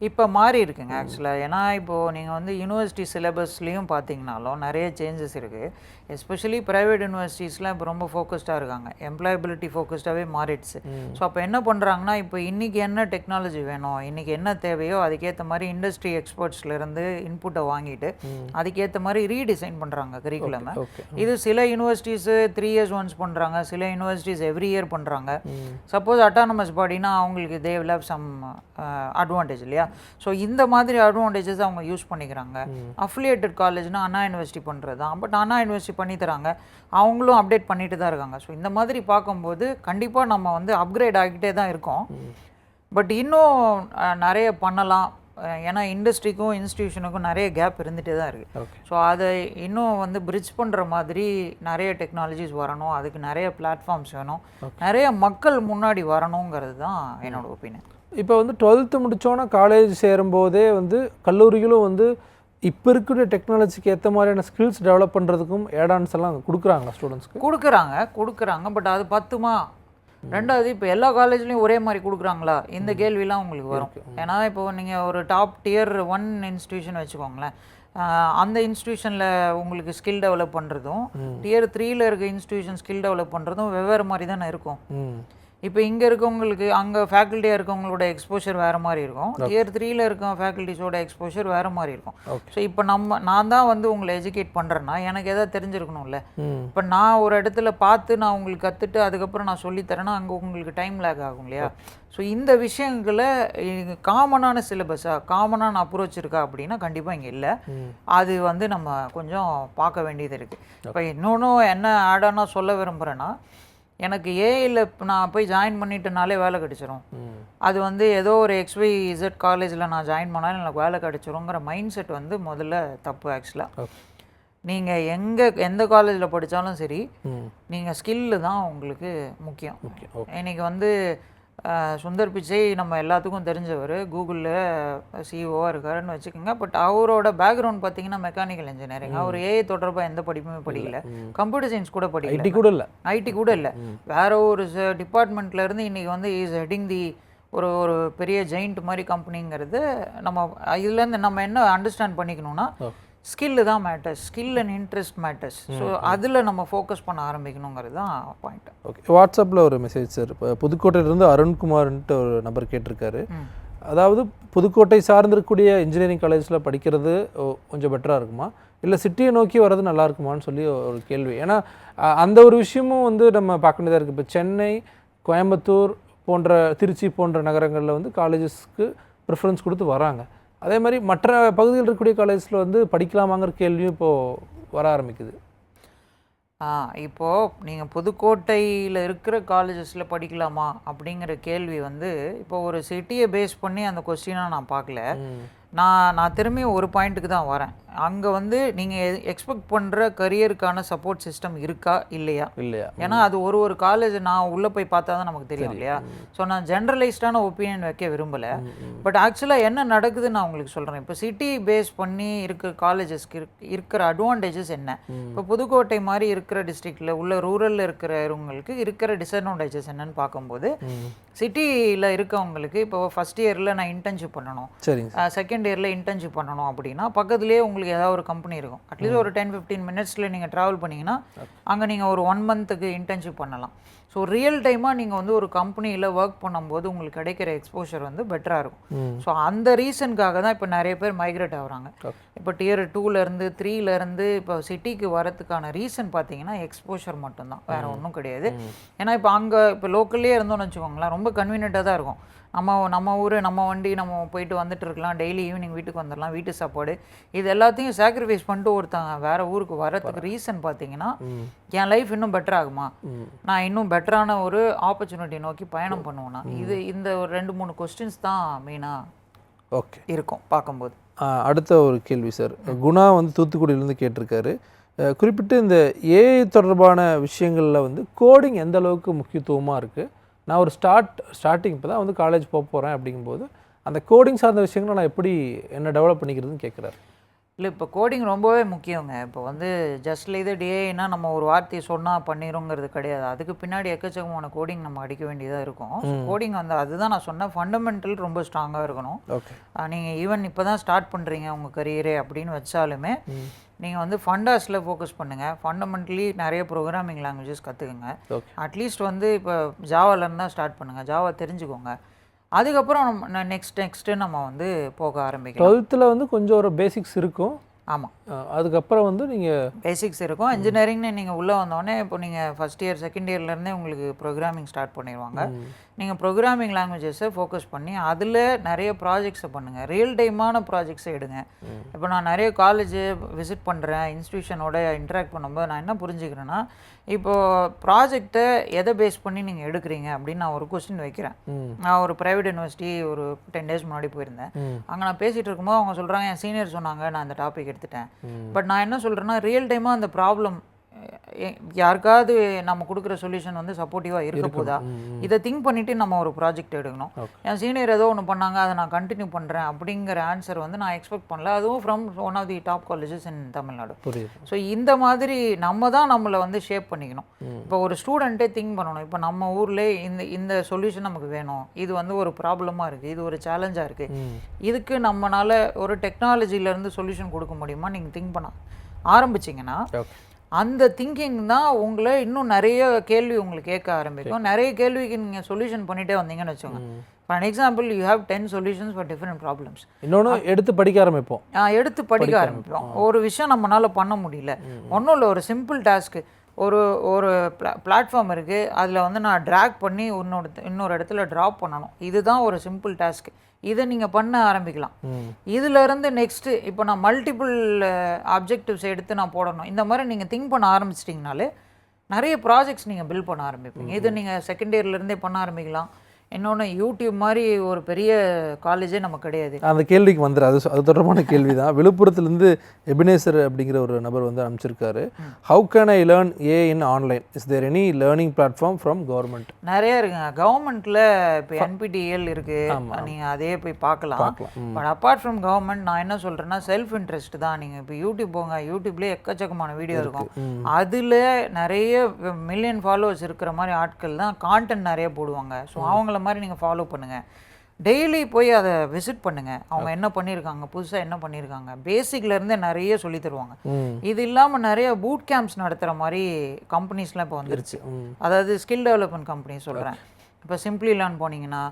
இப்போ மாறி இருக்குங்க ஆக்சுவலாக. ஏன்னா இப்போது நீங்கள் வந்து யூனிவர்சிட்டி சிலபஸ்லேயும் பார்த்தீங்கனாலும் நிறைய சேஞ்சஸ் இருக்குது. எஸ்பெஷலி ப்ரைவேட் யூனிவர்சிட்டிஸ்லாம் இப்போ ரொம்ப ஃபோக்கஸ்டாக இருக்காங்க. எம்ப்ளாயபிலிட்டி ஃபோக்கஸ்டாகவே மாறிடுச்சு. ஸோ அப்போ என்ன பண்ணுறாங்கன்னா, இப்போ இன்றைக்கி என்ன டெக்னாலஜி வேணும், இன்றைக்கி என்ன தேவையோ அதுக்கேற்ற மாதிரி இண்டஸ்ட்ரி எக்ஸ்பர்ட்ஸ்லேருந்து இன்புட்டை வாங்கிட்டு அதுக்கேற்ற மாதிரி ரீடிசைன் பண்ணுறாங்க கரிக்குலமை. இது சில யூனிவர்சிட்டிஸு 3 years ஒன்ஸ் பண்ணுறாங்க, சில யூனிவர்சிட்டிஸ் எவ்ரி இயர் பண்ணுறாங்க. சப்போஸ் அட்டானமஸ் பாடினா அவங்களுக்கு they will have some advantage இல்லையா? ஸோ இந்த மாதிரி அட்வான்டேஜஸ் அவங்க யூஸ் பண்ணிக்கிறாங்க. அஃபிலியேட்டட் காலேஜ்னால் அண்ணா யூனிவர்சிட்டி பண்ணுறது தான். பட் அண்ணா யூனிவர்சிட்டி பண்ணி தராங்க, அவங்களும் அப்டேட் பண்ணிட்டு தான் இருக்காங்க. ஸோ இந்த மாதிரி பார்க்கும்போது கண்டிப்பாக நம்ம வந்து அப்கிரேட் ஆகிட்டே தான் இருக்கோம். பட் இன்னும் நிறைய பண்ணலாம். ஏன்னா இண்டஸ்ட்ரிக்கும் இன்ஸ்டிடியூஷனுக்கும் நிறைய கேப் இருந்துகிட்டே தான் இருக்குது. ஸோ அதை இன்னும் வந்து பிரிட்ஜ் பண்ணுற மாதிரி நிறைய டெக்னாலஜிஸ் வரணும். அதுக்கு நிறைய பிளாட்ஃபார்ம்ஸ் வேணும், நிறைய மக்கள் முன்னாடி வரணுங்கிறது தான் என்னோட ஒப்பீனியன். இப்போ வந்து 12th முடித்தோன்னா காலேஜ் சேரும்போதே வந்து கல்லூரிகளும் வந்து இப்போ இருக்கிற டெக்னாலஜிக்கு ஏற்ற மாதிரியான ஸ்கில்ஸ் டெவலப் பண்ணுறதுக்கும் ஏடான்ஸ் எல்லாம் கொடுக்குறாங்க ஸ்டூடெண்ட்ஸ்க்கு. கொடுக்குறாங்க. பட் அது பத்துமா? ரெண்டாவது இப்போ எல்லா காலேஜ்லேயும் ஒரே மாதிரி கொடுக்குறாங்களா? இந்த கேள்விலாம் உங்களுக்கு வரும். ஏன்னா இப்போ நீங்கள் ஒரு டாப் tier 1 இன்ஸ்டிடியூஷன் வச்சுக்கோங்களேன். அந்த இன்ஸ்டிடியூஷனில் உங்களுக்கு ஸ்கில் டெவலப் பண்ணுறதும் tier 3ல் இருக்க இன்ஸ்டிடியூஷன் ஸ்கில் டெவலப் பண்ணுறதும் வெவ்வேறு மாதிரி தானே இருக்கும். இப்போ இங்கே இருக்கவங்களுக்கு அங்கே ஃபேக்கல்ட்டியாக இருக்கவங்களோட எக்ஸ்போஷர் வேறு மாதிரி இருக்கும். tier 3ல் இருக்க ஃபேக்கல்ட்டிஸோட எக்ஸ்போஷர் வேறு மாதிரி இருக்கும். ஸோ இப்போ நான் தான் வந்து உங்களை எஜுகேட் பண்ணுறேன்னா எனக்கு எதாவது தெரிஞ்சிருக்கணும்ல. இப்போ நான் ஒரு இடத்துல பார்த்து நான் உங்களுக்கு கற்றுட்டு அதுக்கப்புறம் நான் சொல்லித்தரேன்னா அங்கே உங்களுக்கு டைம் லேக் ஆகும் இல்லையா? ஸோ இந்த விஷயங்களை காமனான சிலபஸாக காமனான அப்ரோச் இருக்கா அப்படின்னா கண்டிப்பாக இங்கே இல்லை. அது வந்து நம்ம கொஞ்சம் பார்க்க வேண்டியது இருக்குது. இப்போ இன்னொன்றும் என்ன ஆடானா சொல்ல விரும்புகிறேன்னா, எனக்கு ஏஐயில் நான் போய் ஜாயின் பண்ணிட்டனாலே வேலை கிடைச்சிரும். அது வந்து ஏதோ ஒரு XYZ காலேஜில் நான் ஜாயின் பண்ணாலும் எனக்கு வேலை கிடைச்சிருங்கிற மைண்ட் செட் வந்து முதல்ல தப்பு ஆக்சுவலாக. நீங்கள் எந்த காலேஜில் படித்தாலும் சரி, நீங்கள் ஸ்கில்லு தான் உங்களுக்கு முக்கியம். இன்றைக்கி வந்து சுந்தர் பிச்சை நம்ம எல்லாத்துக்கும் தெரிஞ்சவர், கூகுளில் சிஓவாக இருக்காருன்னு வச்சுக்கோங்க. பட் அவரோட பேக்ரவுண்ட் பார்த்தீங்கன்னா மெக்கானிக்கல் இன்ஜினியரிங். அவர் ஏஐ தொடர்பாக எந்த படிப்புமே படிக்கல, கம்ப்யூட்டர் சயின்ஸ் கூட படிக்கல, ஐடி கூட இல்லை, வேற ஒரு டிபார்ட்மெண்ட்லேருந்து இன்றைக்கி வந்து இஸ் ஹெட்டிங் தி ஒரு பெரிய ஜெயிண்ட் மாதிரி கம்பெனிங்கிறது நம்ம இதுலேருந்து நம்ம என்ன அண்டர்ஸ்டாண்ட் பண்ணிக்கணும்னா, ஸ்கில்லு தான் matters, skill and interest matters. So அதில் நம்ம ஃபோக்கஸ் பண்ண ஆரம்பிக்கணுங்கிறது தான் பாயிண்ட். ஓகே, வாட்ஸ்அப்பில் ஒரு மெசேஜ் சார். இப்போ புதுக்கோட்டையிலேருந்து அருண்குமார்ன்ட்டு ஒரு நபர் கேட்டிருக்காரு. அதாவது புதுக்கோட்டை சார்ந்திருக்கக்கூடிய இன்ஜினியரிங் காலேஜில் படிக்கிறது கொஞ்சம் பெட்டராக இருக்குமா, இல்லை சிட்டியை நோக்கி வர்றது நல்லா இருக்குமான்னு சொல்லி ஒரு கேள்வி. ஏன்னா அந்த ஒரு விஷயமும் வந்து நம்ம பார்க்க வேண்டியதாக இருக்குது. இப்போ சென்னை, கோயம்புத்தூர் போன்ற, திருச்சி போன்ற நகரங்களில் வந்து காலேஜஸ்க்கு ப்ரிஃபரன்ஸ் கொடுத்து வராங்க. அதே மாதிரி மற்ற பகுதியில் இருக்கக்கூடிய காலேஜில் வந்து படிக்கலாமாங்கிற கேள்வியும் இப்போது வர ஆரம்பிக்குது. இப்போது நீங்கள் புதுக்கோட்டையில் இருக்கிற காலேஜஸில் படிக்கலாமா அப்படிங்கிற கேள்வி வந்து இப்போ ஒரு சிட்டியை பேஸ் பண்ணி அந்த கொஸ்டினாக நான் பார்க்கல. நான் திரும்பியும் ஒரு பாயிண்ட்டுக்கு தான் வரேன். அங்கே வந்து நீங்கள் எக்ஸ்பெக்ட் பண்ணுற கரியருக்கான சப்போர்ட் சிஸ்டம் இருக்கா இல்லையா? ஏன்னா அது ஒரு காலேஜ் நான் உள்ளே போய் பார்த்தா தான் நமக்கு தெரியும் இல்லையா? ஸோ நான் ஜென்ரலைஸ்டான ஒப்பீனியன் வைக்க விரும்பலை. பட் ஆக்சுவலாக என்ன நடக்குதுன்னு நான் உங்களுக்கு சொல்கிறேன். இப்போ சிட்டி பேஸ் பண்ணி இருக்கிற காலேஜஸ்க்கு இருக்கிற அட்வான்டேஜஸ் என்ன, இப்போ புதுக்கோட்டை மாதிரி இருக்கிற டிஸ்ட்ரிக்டில் உள்ள ரூரலில் இருக்கிறவங்களுக்கு இருக்கிற டிஸ்அட்வான்டேஜஸ் என்னன்னு பார்க்கும்போது, சிட்டியில் இருக்கவங்களுக்கு இப்போ ஃபஸ்ட் இயரில் நான் இன்டர்ன்ஷிப் பண்ணணும், செகண்ட் இயரில் இன்டர்ன்ஷிப் பண்ணணும் அப்படின்னா பக்கத்துலேயே உங்களுக்கு ஏதாவது ஒரு கம்பெனி இருக்கும். அட்லீஸ்ட் ஒரு 10-15 மினிட்ஸில் நீங்கள் ட்ராவல் பண்ணிங்கன்னா அங்கே நீங்கள் ஒரு 1 மந்த்துக்கு இன்டர்ன்ஷிப் பண்ணலாம். ஸோ ரியல் டைமாக நீங்கள் வந்து ஒரு கம்பெனியில் ஒர்க் பண்ணும்போது உங்களுக்கு கிடைக்கிற எக்ஸ்போஷர் வந்து பெட்டராக இருக்கும். ஸோ அந்த ரீசனுக்காக தான் இப்போ நிறைய பேர் மைக்ரேட் ஆகுறாங்க. இப்போ tier 2லேருந்து 3லேருந்து இப்போ சிட்டிக்கு வரதுக்கான ரீசன் பார்த்தீங்கன்னா எக்ஸ்போஷர் மட்டும்தான், வேறு ஒன்றும் கிடையாது. ஏன்னா இப்போ அங்கே இப்போ லோக்கல்லே இருந்தோம்னு வச்சுக்கோங்களேன், ரொம்ப கன்வீனியண்ட்டாக தான் இருக்கும். நம்ம ஊர் நம்ம வண்டி நம்ம போயிட்டு வந்துட்டு இருக்கலாம், டெய்லி ஈவினிங் வீட்டுக்கு வந்துடலாம், வீட்டு சாப்பாடு இது எல்லாத்தையும் சாக்ரிஃபைஸ் பண்ணிட்டு ஒருத்தங்க வேறு ஊருக்கு வரதுக்கு ரீசன் பார்த்தீங்கன்னா என் லைஃப் இன்னும் பெட்டர் ஆகுமா, நான் இன்னும் பெட்டரான ஒரு ஆப்பர்ச்சுனிட்டி நோக்கி பயணம் பண்ணுவேன்னா, இந்த ஒரு 2-3 கொஸ்டின்ஸ் தான் மெயினாக ஓகே இருக்கும் பார்க்கும்போது. அடுத்த ஒரு கேள்வி சார், குணா வந்து தூத்துக்குடியிலேருந்து கேட்டிருக்காரு. குறிப்பிட்டு இந்த ஏஐ தொடர்பான விஷயங்களில் வந்து கோடிங் எந்த அளவுக்கு முக்கியத்துவமாக இருக்குது? நான் ஒரு ஸ்டார்டிங் இப்போ தான் வந்து காலேஜ் போகிறேன் அப்படிங்கும்போது அந்த கோடிங் சார்ந்த விஷயங்களை நான் எப்படி என்ன டெவலப் பண்ணிக்கிறதுன்னு கேட்குறாரு. இல்லை, இப்போ கோடிங் ரொம்பவே முக்கியங்க. இப்போ வந்து ஜஸ்ட்ல இது டிஏனா நம்ம ஒரு வார்த்தையை சொன்னால் பண்ணிடுங்கிறது கிடையாது. அதுக்கு பின்னாடி எக்கச்சக்கமான கோடிங் நம்ம அடிக்க வேண்டியதாக இருக்கும். கோடிங் வந்து அதுதான் நான் சொன்னேன், ஃபண்டமெண்டல் ரொம்ப ஸ்ட்ராங்காக இருக்கணும். ஓகே, நீங்கள் ஈவன் இப்போ தான் ஸ்டார்ட் பண்ணுறீங்க உங்கள் கரியரே அப்படின்னு வச்சாலுமே நீங்கள் வந்து ஃபண்டாஸில் ஃபோக்கஸ் பண்ணுங்கள். ஃபண்டமெண்டலி நிறைய ப்ரோக்ராமிங் லாங்குவேஜஸ் கற்றுக்குங்க. அட்லீஸ்ட் வந்து இப்போ ஜாவாலேருந்து தான் ஸ்டார்ட் பண்ணுங்கள், ஜாவா தெரிஞ்சுக்கோங்க. அதுக்கப்புறம் நம்ம நெக்ஸ்ட்டு நம்ம வந்து போக ஆரம்பிக்கலாம். 12th வந்து கொஞ்சம் ஒரு பேசிக்ஸ் இருக்கும். ஆமாம், அதுக்கப்புறம் வந்து நீங்கள் பேசிக்ஸ் இருக்கும். இன்ஜினியரிங்னு நீங்கள் உள்ளே வந்தோடனே இப்போ நீங்கள் ஃபஸ்ட் இயர் செகண்ட் இயர்லேருந்தே உங்களுக்கு ப்ரோக்ராமிங் ஸ்டார்ட் பண்ணிடுவாங்க. நீங்கள் ப்ரோக்ராமிங் லாங்குவேஜஸை ஃபோக்கஸ் பண்ணி அதில் நிறைய ப்ராஜெக்ட்ஸை பண்ணுங்கள், ரியல் டைமான ப்ராஜெக்ட்ஸை எடுங்க. இப்போ நான் நிறைய காலேஜ் விசிட் பண்ணுறேன், இன்ஸ்டியூஷனோட இன்ட்ராக்ட் பண்ணும்போது நான் என்ன புரிஞ்சுக்கிறேன்னா, இப்போது ப்ராஜெக்டை எதை பேஸ் பண்ணி நீங்கள் எடுக்கிறீங்க அப்படின்னு நான் ஒரு கொஸ்டின் வைக்கிறேன். நான் ஒரு ப்ரைவேட் யூனிவர்சிட்டி ஒரு 10 days முன்னாடி போயிருந்தேன். அங்கே நான் பேசிகிட்டு இருக்கும்போது அவங்க சொல்கிறாங்க, என் சீனியர் சொன்னாங்க, நான் இந்த டாபிக் எடுத்துட்டேன். பட் நான் என்ன சொல்கிறேன்னா, ரியல் டைமாக அந்த ப்ராப்ளம் யாருக்காவது நம்ம கொடுக்குற சொல்யூஷன் வந்து சப்போர்ட்டிவாக இருக்க போதா, இதை திங்க் பண்ணிவிட்டு நம்ம ஒரு ப்ராஜெக்ட் எடுக்கணும். என் சீனியர் ஏதோ ஒன்று பண்ணாங்க, அதை நான் கண்டினியூ பண்ணுறேன் அப்படிங்கிற ஆன்சர் வந்து நான் எக்ஸ்பெக்ட் பண்ணல. அதுவும் from one of the top colleges in Tamil Nadu. So இந்த மாதிரி நம்ம தான் நம்மளை வந்து ஷேப் பண்ணிக்கணும். இப்போ ஒரு ஸ்டூடெண்ட்டே திங்க் பண்ணணும், இப்போ நம்ம ஊரில் இந்த சொல்யூஷன் நமக்கு வேணும், இது வந்து ஒரு ப்ராப்ளமாக இருக்குது, இது ஒரு சேலஞ்சாக இருக்குது, இதுக்கு நம்மளால் ஒரு டெக்னாலஜிலேருந்து சொல்யூஷன் கொடுக்க முடியுமா நீங்கள் திங்க் பண்ண ஆரம்பிச்சிங்கன்னா அந்த திங்கிங் தான் உங்களை இன்னும் நிறைய கேள்வி உங்களுக்கு கேட்க ஆரம்பிக்கும். நிறைய கேள்விக்கு நீங்கள் சொல்யூஷன் பண்ணிகிட்டே வந்தீங்கன்னு வச்சுக்கோங்க. For example, you have 10 solutions for different problems. இன்னொன்று எடுத்து படிக்க ஆரம்பிப்போம். ஒரு விஷயம் நம்மளால் பண்ண முடியல, ஒன்றும் இல்லை, ஒரு சிம்பிள் டாஸ்க்கு, ஒரு பிளாட்ஃபார்ம் இருக்குது, அதில் வந்து நான் ட்ராக் பண்ணி இன்னொரு இடத்துல ட்ராப் பண்ணணும், இதுதான் ஒரு சிம்பிள் டாஸ்க்கு. இதை நீங்கள் பண்ண ஆரம்பிக்கலாம். இதிலேருந்து நெக்ஸ்ட்டு இப்போ நான் மல்டிபிள் ஆப்ஜெக்டிவ்ஸ் எடுத்து நான் போடணும், இந்த மாதிரி நீங்கள் திங்க் பண்ண ஆரம்பிச்சிட்டிங்கனாலே நிறைய ப்ராஜெக்ட்ஸ் நீங்கள் பில்ட் பண்ண ஆரம்பிப்பீங்க. இது நீங்கள் செகண்ட் இயர்லேருந்தே பண்ண ஆரம்பிக்கலாம். இன்னொன்று, யூடியூப் மாதிரி ஒரு பெரிய காலேஜே நம்ம கிடையாது. அந்த கேள்விக்கு வந்துடு, அது தொடர்பான கேள்வி தான். விழுப்புரத்துலேருந்து எபினேசர் அப்படிங்கிற ஒரு நபர் வந்து அனுப்பிச்சிருக்காரு. How can I learn A in online? Is there any learning platform from government? நிறைய இருக்குங்க. கவர்மெண்ட்டில் இப்போ NPTEL இருக்குது, நீங்கள் அதே போய் பார்க்கலாம். பட் அப்பார்ட் ஃப்ரம் கவர்மெண்ட் நான் என்ன சொல்கிறேன்னா, செல்ஃப் இன்ட்ரெஸ்ட் தான். நீங்கள் இப்போ யூடியூப் போங்க, யூடியூப்லேயே எக்கச்சக்கமான வீடியோ இருக்கும். அதில் நிறைய மில்லியன் ஃபாலோவர்ஸ் இருக்கிற மாதிரி ஆட்கள் தான் கான்டென்ட் நிறைய போடுவாங்க. ஸோ அவங்கள மாதிரி நீங்கள் ஃபாலோ பண்ணுங்கள், டெய்லி போய் அதை விசிட் பண்ணுங்கள், அவங்க என்ன பண்ணியிருக்காங்க, புதுசாக என்ன பண்ணியிருக்காங்க, பேசிக்லேருந்தே நிறைய சொல்லி தருவாங்க. இது இல்லாமல் நிறைய பூட் கேம்ப்ஸ் நடத்துகிற மாதிரி கம்பெனிஸ்லாம் இப்போ வந்துருச்சு. அதாவது ஸ்கில் டெவலப்மெண்ட் கம்பெனி சொல்கிறேன். இப்போ சிம்பிளி லேர்ன் போனீங்கன்னா,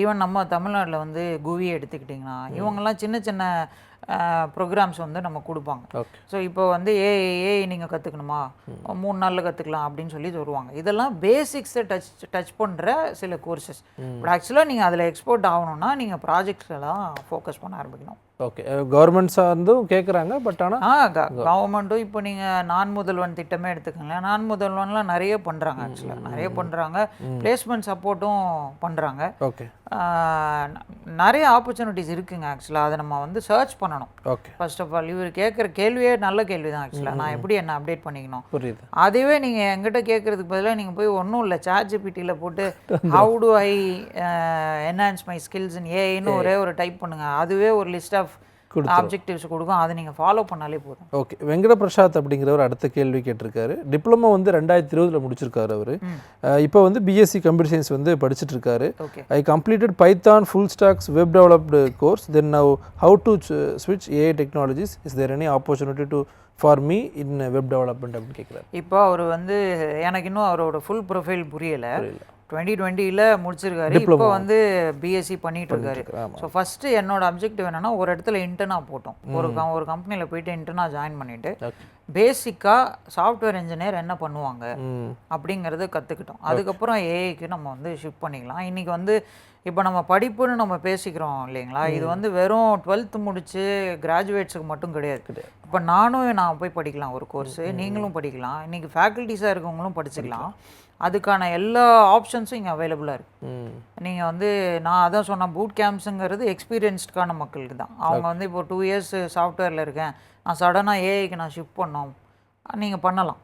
ஈவன் நம்ம தமிழ்நாட்டில் வந்து குவி எடுத்துக்கிட்டிங்கன்னா, இவங்கெல்லாம் சின்ன சின்ன ப்ரோக்ராம்ஸ் வந்து நம்ம கொடுப்பாங்க. ஸோ இப்போ வந்து ஏஐ நீங்கள் கற்றுக்கணுமா, 3 நாளில் கற்றுக்கலாம் அப்படின்னு சொல்லி சொல்லுவாங்க. இதெல்லாம் பேசிக்ஸை டச் பண்ணுற சில கோர்சஸ். பட் ஆக்சுவலாக நீங்கள் அதில் எக்ஸ்போர்ட் ஆகணும்னா நீங்கள் ப்ராஜெக்ட்ஸ் எல்லாம் ஃபோக்கஸ் பண்ண ஆரம்பிக்கணும். ஓகே, கவர்மெண்ட் சார்ந்தும் கேட்குறாங்க. பட் ஆனால் கவர்மெண்ட்டும் இப்போ நீங்கள் நான் முதல்வன் திட்டமே எடுத்துக்கங்களேன். நான் முதல்வன்லாம் நிறைய பண்ணுறாங்க, ஆக்சுவலாக நிறைய பண்ணுறாங்க, பிளேஸ்மெண்ட் சப்போர்ட்டும் பண்ணுறாங்க. ஓகே, நிறைய ஆப்பர்ச்சுனிட்டிஸ் இருக்குங்க. ஆக்சுவலாக அதை நம்ம வந்து சர்ச் பண்ணணும். ஓகே, ஃபர்ஸ்ட் ஆஃப் ஆல் இவர் கேட்குற கேள்வியே நல்ல கேள்வி தான். ஆக்சுவலாக நான் எப்படி என்ன அப்டேட் பண்ணிக்கணும், புரியுது. அதுவே நீங்கள் எங்கிட்ட கேட்குறதுக்கு பதிலாக நீங்கள் போய் ஒன்றும் இல்லை, ChatGPTயில் போட்டு how to I enhance my skills in ஏஐன்னு ஒரே ஒரு டைப் பண்ணுங்கள், அதுவே ஒரு லிஸ்ட் ஆஃப் ஆப்ஜெக்டிவ்ஸ் கொடுக்கும், அதை நீங்கள் ஃபாலோ பண்ணாலே போதும். ஓகே, வெங்கட பிரசாத் அப்படிங்கிறவர் அடுத்த கேள்வி கேட்டிருக்காரு. டிப்ளமோ வந்து 2020 முடிச்சிருக்காரு அவர். இப்போ வந்து பிஎஸ்சி கம்ப்யூட்டர் சயின்ஸ் வந்து படிச்சுட்டு இருக்காரு. I completed Python full stacks web developed course, then now how to ஸ்விட்ச் AI technologies, is there any opportunity to for me in web development அப்படின்னு கேட்குறாரு. இப்போ அவர் வந்து எனக்கு இன்னும் அவரோட ஃபுல் ப்ரொஃபைல் புரியலை. 2020ல முடிச்சிருக்காரு. இப்போ Diploma. வந்து பிஎஸ்சி பண்ணிட்டு இருக்காரு. ஆமா. ஸோ ஃபஸ்ட்டு என்னோட அப்ஜெக்டிவ் என்னன்னா, ஒரு இடத்துல இன்டர்னாக போட்டோம். ஒரு கம்பெனியில் போயிட்டு இன்டர்னாக ஜாயின் பண்ணிவிட்டு ஓகே. பேசிக்காக சாஃப்ட்வேர் இன்ஜினியர் என்ன பண்ணுவாங்க ம். அப்படிங்கிறத கற்றுக்கிட்டோம். அதுக்கப்புறம் ஏஐக்கு நம்ம வந்து ஷிஃப்ட் பண்ணிக்கலாம். இன்றைக்கி வந்து இப்போ நம்ம படிப்புன்னு நம்ம பேசிக்கிறோம் இல்லைங்களா, இது வந்து வெறும் 12th முடிச்சு கிராஜுவேட்ஸுக்கு மட்டும் கிடையாது. இப்போ நான் போய் படிக்கலாம் ஒரு கோர்ஸு, நீங்களும் படிக்கலாம், இன்றைக்கி ஃபேக்கல்ட்டிஸாக இருக்கவங்களும் படிச்சுக்கலாம். அதுக்கான எல்லா ஆப்ஷன்ஸும் இங்கே அவைலபிளாக இருக்குது. நீங்கள் வந்து நான் அதான் சொன்னேன், பூட் கேம்ப்ஸுங்கிறது எக்ஸ்பீரியன்ஸ்டுக்கான மக்களுக்கு தான். அவங்க வந்து இப்போ 2 இயர்ஸ் சாஃப்ட்வேரில் இருக்கேன், நான் சடனாக ஏஐக்கு நான் ஷிஃப்ட் பண்ணோம், நீங்கள் பண்ணலாம்.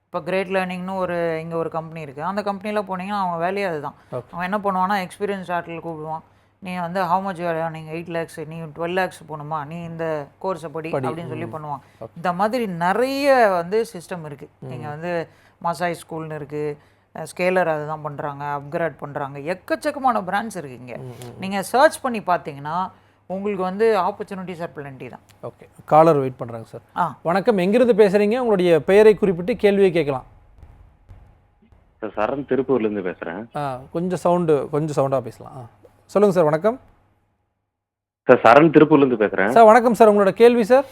இப்போ கிரேட் லேர்னிங்னு இங்கே ஒரு கம்பெனி இருக்குது. அந்த கம்பெனியில் போனீங்கன்னா அவங்க வேலையே அதுதான். அவன் என்ன பண்ணுவான்னா, எக்ஸ்பீரியன்ஸ் ஆர்டில் கூப்பிடுவான், நீ வந்து ஹவு மச் நீங்கள் 8 lakhs, நீ 12 lakhs போகணுமா, நீ இந்த கோர்ஸை படி அப்படின்னு சொல்லி பண்ணுவான். இந்த மாதிரி நிறைய வந்து சிஸ்டம் இருக்குது. நீங்கள் வந்து மசாய் ஸ்கூல்னு இருக்குது, ஸ்கேலர் அதுதான் பண்ணுறாங்க, அப்கிரேட் பண்ணுறாங்க, எக்கச்சக்கமான பிராண்ட்ஸ் இருக்குது இங்கே. நீங்கள் சர்ச் பண்ணி பார்த்தீங்கன்னா உங்களுக்கு வந்து ஆப்பர்ச்சுனிட்டிஸ் ஆர் பிளென்டி தான். ஓகே, காலர் வெயிட் பண்ணுறாங்க சார். வணக்கம், எங்கிருந்து பேசுகிறீங்க? உங்களுடைய பெயரை குறிப்பிட்டு கேள்வியை கேட்கலாம். சார் சரண் திருப்பூர்லேருந்து பேசுகிறேன். கொஞ்சம் சவுண்டாக பேசலாம். சொல்லுங்கள் சார். வணக்கம் சார், சரண் திருப்பூர்லேருந்து பேசுகிறேன். சார். வணக்கம் சார், உங்களோட கேள்வி சார்.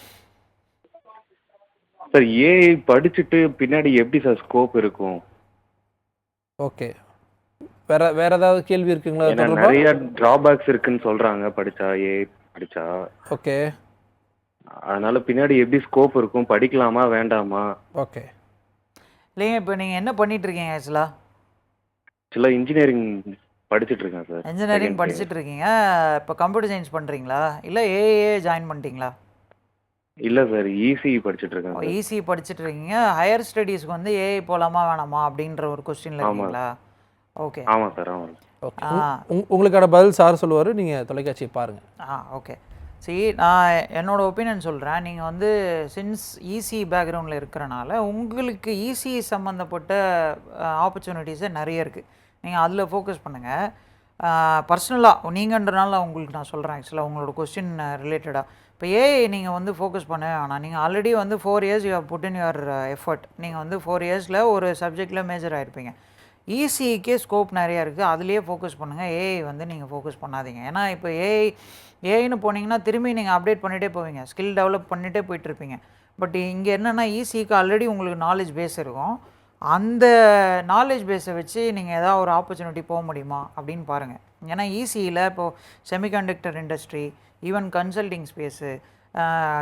சார், ஏஐ படிச்சுட்டு பின்னாடி எப்படி சார் ஸ்கோப் இருக்கும்? ஓகே, வேற ஏதாவது கேள்வி இருக்குங்களா? ஏன்னா நிறைய டிராபேக்ஸ் இருக்குன்னு சொல்கிறாங்க படித்தா, ஏஐ படித்தா. ஓகே, அதனால பின்னாடி எப்படி ஸ்கோப் இருக்கும், படிக்கலாமா வேண்டாமா? ஓகே. இல்லைங்க, இப்போ நீங்கள் என்ன பண்ணிட்டு இருக்கீங்க? ஆக்சுவலாக இன்ஜினியரிங் படிச்சுட்டு இருக்கேன் சார். இன்ஜினியரிங் படிச்சுட்டு இருக்கீங்க. இப்போ கம்ப்யூட்டர் சயின்ஸ் பண்ணுறீங்களா இல்லை ஏஏ ஜாயின் பண்ணிட்டீங்களா? இல்லை சார், இசி படிச்சுட்டு இருக்கேன் சார். இசி படிச்சுட்டு இருக்கீங்க. ஹையர் ஸ்டடீஸ்க்கு வந்து ஏஐ போகலாமா வேணாமா அப்படின்ற ஒரு கொஸ்டினில் இருக்கீங்களா? ஓகே. ஆமாம் சார், ஆமாம். ஓகே, உங்களுக்கான பதில் சார் சொல்லுவார், நீங்கள் தொலைக்காட்சியை பாருங்கள். ஓகே. சரி, நான் என்னோட ஒப்பீனியன் சொல்கிறேன். நீங்கள் வந்து சின்ஸ் இசி பேக்ரவுண்டில் இருக்கிறனால உங்களுக்கு இசி சம்மந்தப்பட்ட ஆப்பர்ச்சுனிட்டிஸே நிறைய இருக்குது. நீங்கள் அதில் ஃபோக்கஸ் பண்ணுங்கள். பர்சனலாக நீங்கன்றனால உங்களுக்கு நான் சொல்கிறேன். ஆக்சுவலாக உங்களோட கொஸ்டின் ரிலேட்டடாக இப்போ ஏஐ நீங்கள் வந்து ஃபோக்கஸ் பண்ண வேணாம். நீங்கள் ஆல்ரெடி வந்து 4 years you have put in your effort. நீங்கள் வந்து 4 yearsல ஒரு சப்ஜெக்டில் மேஜர் ஆகிருப்பீங்க. இசிக்கே ஸ்கோப் நிறையா இருக்குது, அதுலேயே ஃபோக்கஸ் பண்ணுங்கள். ஏஐ வந்து நீங்கள் ஃபோக்கஸ் பண்ணாதீங்க. ஏன்னா இப்போ ஏஐன்னு போனீங்கன்னா திரும்பி நீங்கள் அப்டேட் பண்ணிகிட்டே போவீங்க, ஸ்கில் டெவலப் பண்ணிகிட்டே போயிட்டுருப்பீங்க. பட் இங்கே என்னென்னா இசிக்கு ஆல்ரெடி உங்களுக்கு நாலேஜ் பேஸ் இருக்கும். அந்த நாலேஜ் பேஸை வச்சு நீங்கள் ஏதாவது ஒரு ஆப்பர்ச்சுனிட்டி போக முடியுமா அப்படின்னு பாருங்கள். ஏன்னா இசியில் இப்போது semiconductor industry, even consulting space,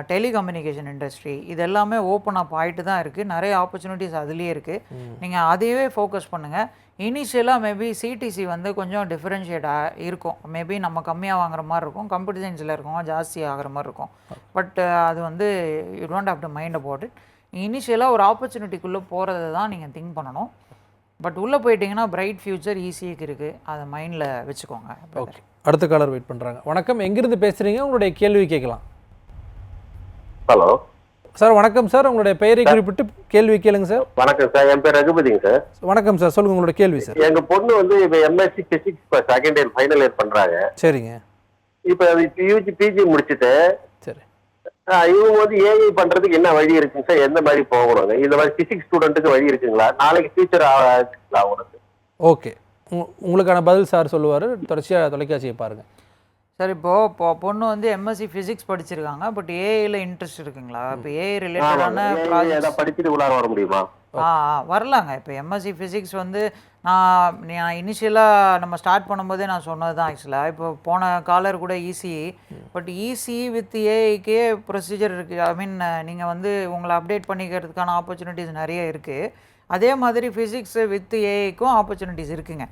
telecommunication industry, இது எல்லாமே ஓப்பன் அப் ஆகிட்டு தான் இருக்குது. நிறைய ஆப்பர்ச்சுனிட்டிஸ் அதுலேயே இருக்குது. நீங்கள் அதையே ஃபோக்கஸ் பண்ணுங்கள். இனிஷியலாக மேபி சிடிசி வந்து கொஞ்சம் டிஃப்ரென்ஷியேட்டாக இருக்கும். மேபி நம்ம கம்மியாக வாங்குற மாதிரி இருக்கும், கம்ப்யூட்டர் சயின்ஸில் இருக்கவங்க ஜாஸ்தி ஆகிற மாதிரி இருக்கும். பட் அது வந்து you don't have to mind about it. இனிஷியலாக ஒரு ஆப்பர்ச்சுனிட்டிக்குள்ளே போகிறது தான் நீங்கள் திங்க் பண்ணணும். பட் உள்ளே போயிட்டீங்கன்னா பிரைட் ஃபியூச்சர் ஈஸியாக இருக்குது, அதை மைண்டில் வச்சுக்கோங்க. ஓகே, அடுத்த காலர் வெயிட் பண்ணுறாங்க. வணக்கம், எங்கிருந்து பேசுகிறீங்க? உங்களுடைய கேள்வி கேட்கலாம். Hello sir. வணக்கம் சார், உங்களுடைய பெயரை குறிப்பிட்டு கேள்வி கேளுங்க சார். வணக்கம் சார், என் பேர் ரகுபதிங்க சார். வணக்கம் சார், சொல்லுங்க உங்களோட கேள்வி சார். எங்க பொண்ணு வந்து இப்போ எம்எஸ்சி பிசிக்ஸ் இப்போ செகண்ட் இயர் ஃபைனல் இயர் பண்றாங்க. சரிங்க. இப்போ யூஜி பிஜி முடிச்சுட்டு சரி, இவங்க வந்து ஏஐ பண்றதுக்கு என்ன வழி இருக்குங்க சார்? எந்த மாதிரி போகணுங்க? இந்த மாதிரி பிசிக்ஸ் ஸ்டூடெண்ட்டுக்கு வழி இருக்குங்களா? நாளைக்கு ஃபியூச்சர் ஆகுங்களா அவங்களுக்கு? ஓகே, உங்களுக்கான பதில் சார் சொல்லுவார், தொடர்ச்சியாக தொலைக்காட்சியை பாருங்கள். சார், இப்போது பொண்ணு வந்து எம்எஸ்சி ஃபிசிக்ஸ் படிச்சிருக்காங்க, பட் ஏஐயில் இன்ட்ரெஸ்ட் இருக்குங்களா? இப்போ ஏஐ ரிலேட்டடான ப்ராஜெக்ட் படிச்சுட்டு உள்ளார வர முடியுமா? வரலாங்க. இப்போ எம்எஸ்சி ஃபிசிக்ஸ் வந்து நான் இனிஷியலாக நம்ம ஸ்டார்ட் பண்ணும்போதே நான் சொன்னது தான். ஆக்சுவலாக இப்போ போன காலர் கூட ஈஸி, பட் ஈஸி வித் ஏஐக்கே ப்ரொசீஜர் இருக்குது. ஐ மீன் நீங்கள் வந்து உங்களை அப்டேட் பண்ணிக்கிறதுக்கான ஆப்பர்ச்சுனிட்டிஸ் நிறைய இருக்குது. அதே மாதிரி ஃபிசிக்ஸு வித் ஏஐக்கும் ஆப்பர்ச்சுனிட்டிஸ் இருக்குங்க.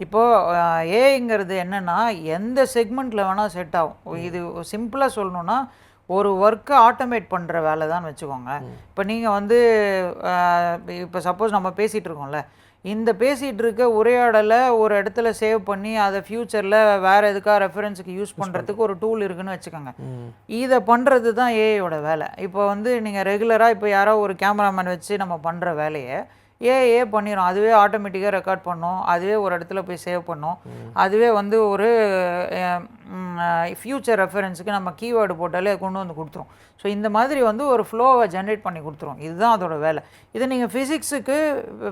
இப்போது ஏஐங்கிறது என்னென்னா எந்த செக்மெண்ட்டில் வேணால் செட் ஆகும். இது சிம்பிளாக சொல்லணுன்னா ஒரு ஒர்க்கை ஆட்டோமேட் பண்ணுற வேலை தான் வச்சுக்கோங்க. இப்போ நீங்கள் வந்து இப்போ சப்போஸ் நம்ம பேசிகிட்டு இருக்கோம்ல, இந்த பேசிகிட்டு இருக்க உரையாடலை ஒரு இடத்துல சேவ் பண்ணி அதை ஃப்யூச்சரில் வேறு எதுக்காக ரெஃபரன்ஸுக்கு யூஸ் பண்ணுறதுக்கு ஒரு டூல் இருக்குதுன்னு வச்சுக்கோங்க. இதை பண்ணுறது தான் ஏஐயோட வேலை. இப்போ வந்து நீங்கள் ரெகுலராக இப்போ யாரோ ஒரு கேமராமேன் வச்சு நம்ம பண்ணுற வேலையை ஏஐ பண்ணிடும். அதுவே ஆட்டோமேட்டிக்காக ரெக்கார்ட் பண்ணும், அதுவே ஒரு இடத்துல போய் சேவ் பண்ணும், அதுவே வந்து ஒரு ஃப்யூச்சர் ரெஃபரன்ஸுக்கு நம்ம கீவேர்டு போட்டாலே கொண்டு வந்து கொடுத்துரும். ஸோ இந்த மாதிரி வந்து ஒரு ஃப்ளோவை ஜென்ரேட் பண்ணி கொடுத்துரும். இதுதான் அதோட வேலை. இதை நீங்கள் ஃபிசிக்ஸுக்கு,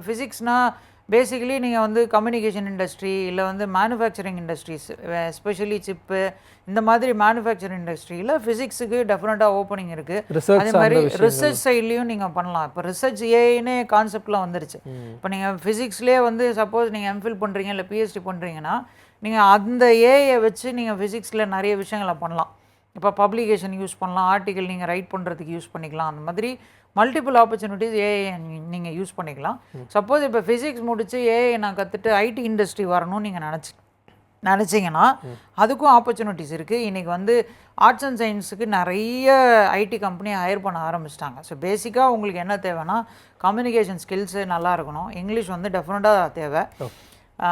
ஃபிசிக்ஸ்னால் பேசிக்கலி நீங்கள் வந்து கம்யூனிகேஷன் இண்டஸ்ட்ரி இல்லை வந்து மேனுஃபேக்சரிங் இண்டஸ்ட்ரீஸ் எஸ்பெஷலி சிப்பு இந்த மாதிரி மேனுஃபேக்சரிங் இண்டஸ்ட்ரியில் ஃபிசிக்ஸுக்கு டெஃபினட்டாக ஓப்பனிங் இருக்குது. அதே மாதிரி ரிசர்ச் சைட்லேயும் நீங்கள் பண்ணலாம். இப்போ ரிசர்ச் ஏஐனே கான்செப்ட்லாம் வந்துருச்சு. இப்போ நீங்கள் ஃபிசிக்ஸ்லேயே வந்து சப்போஸ் நீங்கள் எம்ஃபில் பண்ணுறீங்க இல்லை பிஹெச்டி பண்ணுறீங்கன்னா நீங்கள் அந்த ஏஐயை வச்சு நீங்கள் ஃபிசிக்ஸில் நிறைய விஷயங்களை பண்ணலாம். இப்போ பப்ளிகேஷன் யூஸ் பண்ணலாம், ஆர்டிக்கல் நீங்கள் ரைட் பண்ணுறதுக்கு யூஸ் பண்ணிக்கலாம். அந்த மாதிரி மல்டிபிள் ஆப்பர்ச்சுனிட்டிஸ் ஏஐ நீங்கள் யூஸ் பண்ணிக்கலாம். சப்போஸ் இப்போ ஃபிசிக்ஸ் முடித்து ஏஐ நான் கற்றுட்டு ஐடி இண்டஸ்ட்ரி வரணும்னு நீங்கள் நினச்சிங்கன்னா அதுக்கும் ஆப்பர்ச்சுனிட்டிஸ் இருக்குது. இன்றைக்கி வந்து ஆர்ட்ஸ் அண்ட் சயின்ஸுக்கு நிறைய ஐடி கம்பெனி ஹையர் பண்ண ஆரம்பிச்சிட்டாங்க. ஸோ பேசிக்காக உங்களுக்கு என்ன தேவைன்னா கம்யூனிகேஷன் ஸ்கில்ஸு நல்லா இருக்கணும், இங்கிலீஷ் வந்து டெஃபினட்டாக தேவை.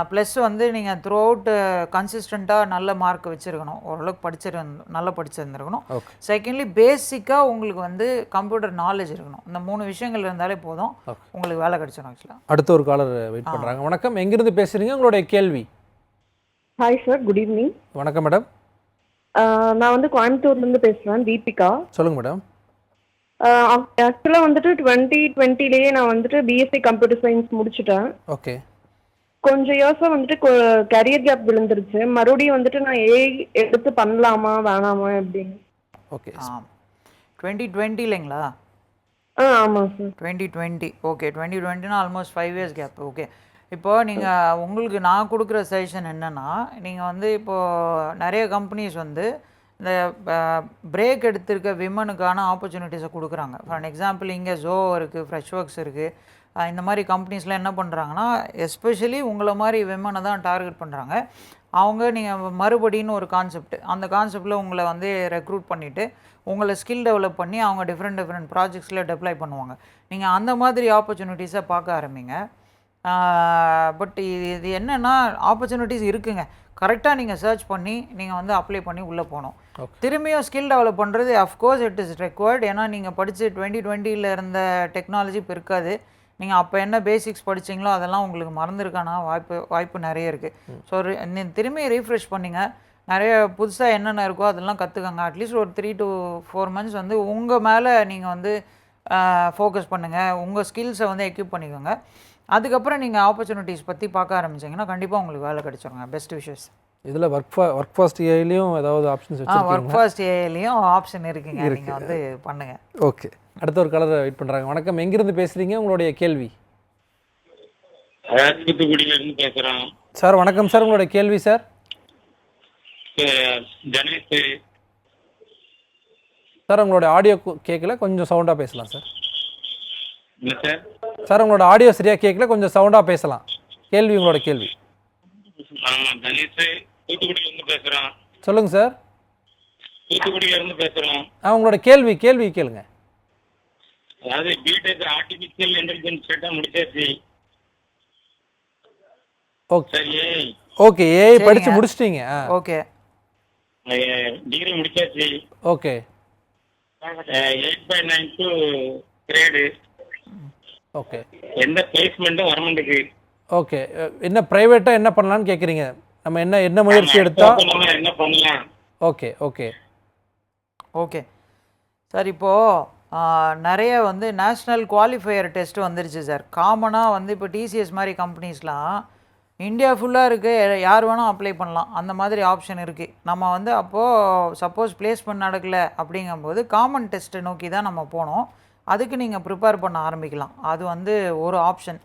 ப்ளஸ் வந்து நீங்கள் த்ரூ அவுட் கன்சிஸ்டண்ட்டாக நல்ல மார்க் வச்சுருக்கணும், ஓரளவுக்கு நல்லா படிச்சிருந்துருக்கணும். செகண்ட்லி பேசிக்காக உங்களுக்கு வந்து கம்ப்யூட்டர் நாலேஜ் இருக்கணும். இந்த 3 விஷயங்கள் இருந்தாலே போதும், உங்களுக்கு வேலை கிடைச்சிடும். ஆக்சுவலாக அடுத்த ஒரு காலர் வெயிட் பண்ணுறாங்க. வணக்கம், எங்கேருந்து பேசுகிறீங்க? உங்களுடைய கேள்வி. Hi sir, good evening. வணக்கம் மேடம். நான் வந்து கோயம்புத்தூர்லேருந்து பேசுகிறேன், தீபிகா. சொல்லுங்கள் மேடம். ஆக்சுவலாக வந்துட்டு 2020 நான் வந்துட்டு பிஎஸ்சி கம்ப்யூட்டர் சயின்ஸ் முடிச்சுட்டேன். ஓகே. கொஞ்சம் இயர்ஸாக வந்துட்டு கரியர் கேப் விழுந்துருச்சு. மறுபடியும் வந்துட்டு நான் ஏஐ எடுத்து பண்ணலாமா வேணாமா அப்படின்னு. ஓகே. 2020 இல்லைங்களா? ஆமாம் சார். 2020. ஓகே, 2020னா ஆல்மோஸ்ட் 5 இயர்ஸ் கேப். ஓகே. இப்போது நீங்கள் உங்களுக்கு நான் கொடுக்குற சஜஷன் என்னென்னா, நீங்கள் வந்து இப்போது நிறைய கம்பெனிஸ் வந்து இந்த பிரேக் எடுத்திருக்க விமனுக்கான ஆப்பர்ச்சுனிட்டிஸை கொடுக்குறாங்க. ஃபார் எக்ஸாம்பிள் இங்கே ஜோ இருக்குது, ஃப்ரெஷ் ஒர்க்ஸ் இருக்குது. இந்த மாதிரி கம்பெனிஸ்லாம் என்ன பண்ணுறாங்கன்னா எஸ்பெஷலி உங்களை மாதிரி விமனை தான் டார்கெட் பண்ணுறாங்க. அவங்க நீங்கள் மறுபடின்னு ஒரு கான்செப்ட், அந்த கான்செப்டில் உங்களை வந்து ரெக்ரூட் பண்ணிவிட்டு உங்களை ஸ்கில் டெவலப் பண்ணி அவங்க டிஃப்ரெண்ட் ப்ராஜெக்ட்ஸில் டெப்ளை பண்ணுவாங்க. நீங்கள் அந்த மாதிரி ஆப்பர்ச்சுனிட்டிஸை பார்க்க ஆரம்பிங்க. பட் இது என்னென்னா ஆப்பர்ச்சுனிட்டிஸ் இருக்குங்க, கரெக்டாக நீங்கள் சர்ச் பண்ணி நீங்கள் வந்து அப்ளை பண்ணி உள்ளே போகணும். திரும்பியும் ஸ்கில் டெவலப் பண்ணுறது அஃப்கோர்ஸ் இட் இஸ் ரெக்வயர்ட். ஏன்னா நீங்கள் படித்து 2020 இருந்த டெக்னாலஜி இப்போ இருக்காது. நீங்கள் அப்போ என்ன பேசிக்ஸ் படிச்சிங்களோ அதெல்லாம் உங்களுக்கு மறந்துருக்கான வாய்ப்பு நிறைய இருக்குது. ஸோ திரும்பி ரீஃப்ரெஷ் பண்ணிங்க, நிறைய புதுசாக என்னென்ன இருக்கோ அதெல்லாம் கற்றுக்கங்க. அட்லீஸ்ட் ஒரு 3 to 4 months வந்து உங்கள் மேலே நீங்கள் வந்து ஃபோக்கஸ் பண்ணுங்கள், உங்கள் ஸ்கில்ஸை வந்து எக்யூப் பண்ணிக்கோங்க. அதுக்கப்புறம் நீங்கள் ஆப்பர்ச்சுனிட்டிஸ் பற்றி பார்க்க ஆரம்பிச்சிங்கன்னா கண்டிப்பாக உங்களுக்கு வேலை கிடைச்சிருங்க. Best wishes. இதில் ஒர்க் ஃபாஸ்ட் ஏஐலையும் ஏதாவது ஆப்ஷன்ஸ் வச்சுருக்கீங்க? ஒர்க் ஃபாஸ்ட் ஏஐலையும் ஆப்ஷன் இருக்குங்க, நீங்கள் வந்து பண்ணுங்கள். ஓகே. அடுத்த ஒரு கலரை வெயிட் பண்ணுறாங்க. வணக்கம், எங்கேருந்து பேசுகிறீங்க? உங்களுடைய கேள்வி. தூத்துக்குடியிலிருந்து பேசுகிறோம் சார். வணக்கம் சார், உங்களுடைய கேள்வி சார். கணேஷ் சார், உங்களுடைய ஆடியோ கேட்கல, கொஞ்சம் சவுண்டாக பேசலாம் சார். இல்லை சார். சார், உங்களோட ஆடியோ சரியாக கேட்கல, கொஞ்சம் சவுண்டாக பேசலாம். கேள்வி, உங்களோட கேள்வி. ஆமாம், கணேஷ் தூத்துக்குடியிலிருந்து பேசுகிறோம். சொல்லுங்கள் சார். தூத்துக்குடியிலிருந்து பேசுகிறோம். உங்களோட கேள்வி கேளுங்க. அதாவது பிடெக் ஆர்டிஃபிஷியல் இன்டெலிஜென்ஸ் முடிச்சாச்சு. ஓகே. ஓகே, ஏஐ படிச்சு முடிச்சிட்டீங்க. ஓகே, டிகிரி முடிச்சாச்சு. ஓகே. 8.92 கிரேடு. ஓகே. எந்த பிளேஸ்மெண்ட்டும் வர மாட்டேங்குது. ஓகே. என்ன பிரைவேட்டாக என்ன பண்ணலான்னு கேட்குறீங்க? நம்ம என்ன முயற்சி எடுத்தா என்ன பண்ணலாம்? ஓகே. ஓகே. Okay sir. இப்போது நிறைய வந்து நேஷ்னல் குவாலிஃபையர் டெஸ்ட்டு வந்துருச்சு சார். காமனாக வந்து இப்போ டிசிஎஸ் மாதிரி கம்பெனிஸ்லாம் இந்தியா ஃபுல்லாக இருக்குது, யார் வேணால் அப்ளை பண்ணலாம், அந்த மாதிரி ஆப்ஷன் இருக்குது. நம்ம வந்து அப்போது சப்போஸ் பிளேஸ்மெண்ட் நடக்கலை அப்படிங்கும்போது காமன் டெஸ்ட்டை நோக்கி தான் நம்ம போனோம். அதுக்கு நீங்கள் ப்ரிப்பேர் பண்ண ஆரம்பிக்கலாம். அது வந்து ஒரு ஆப்ஷன்.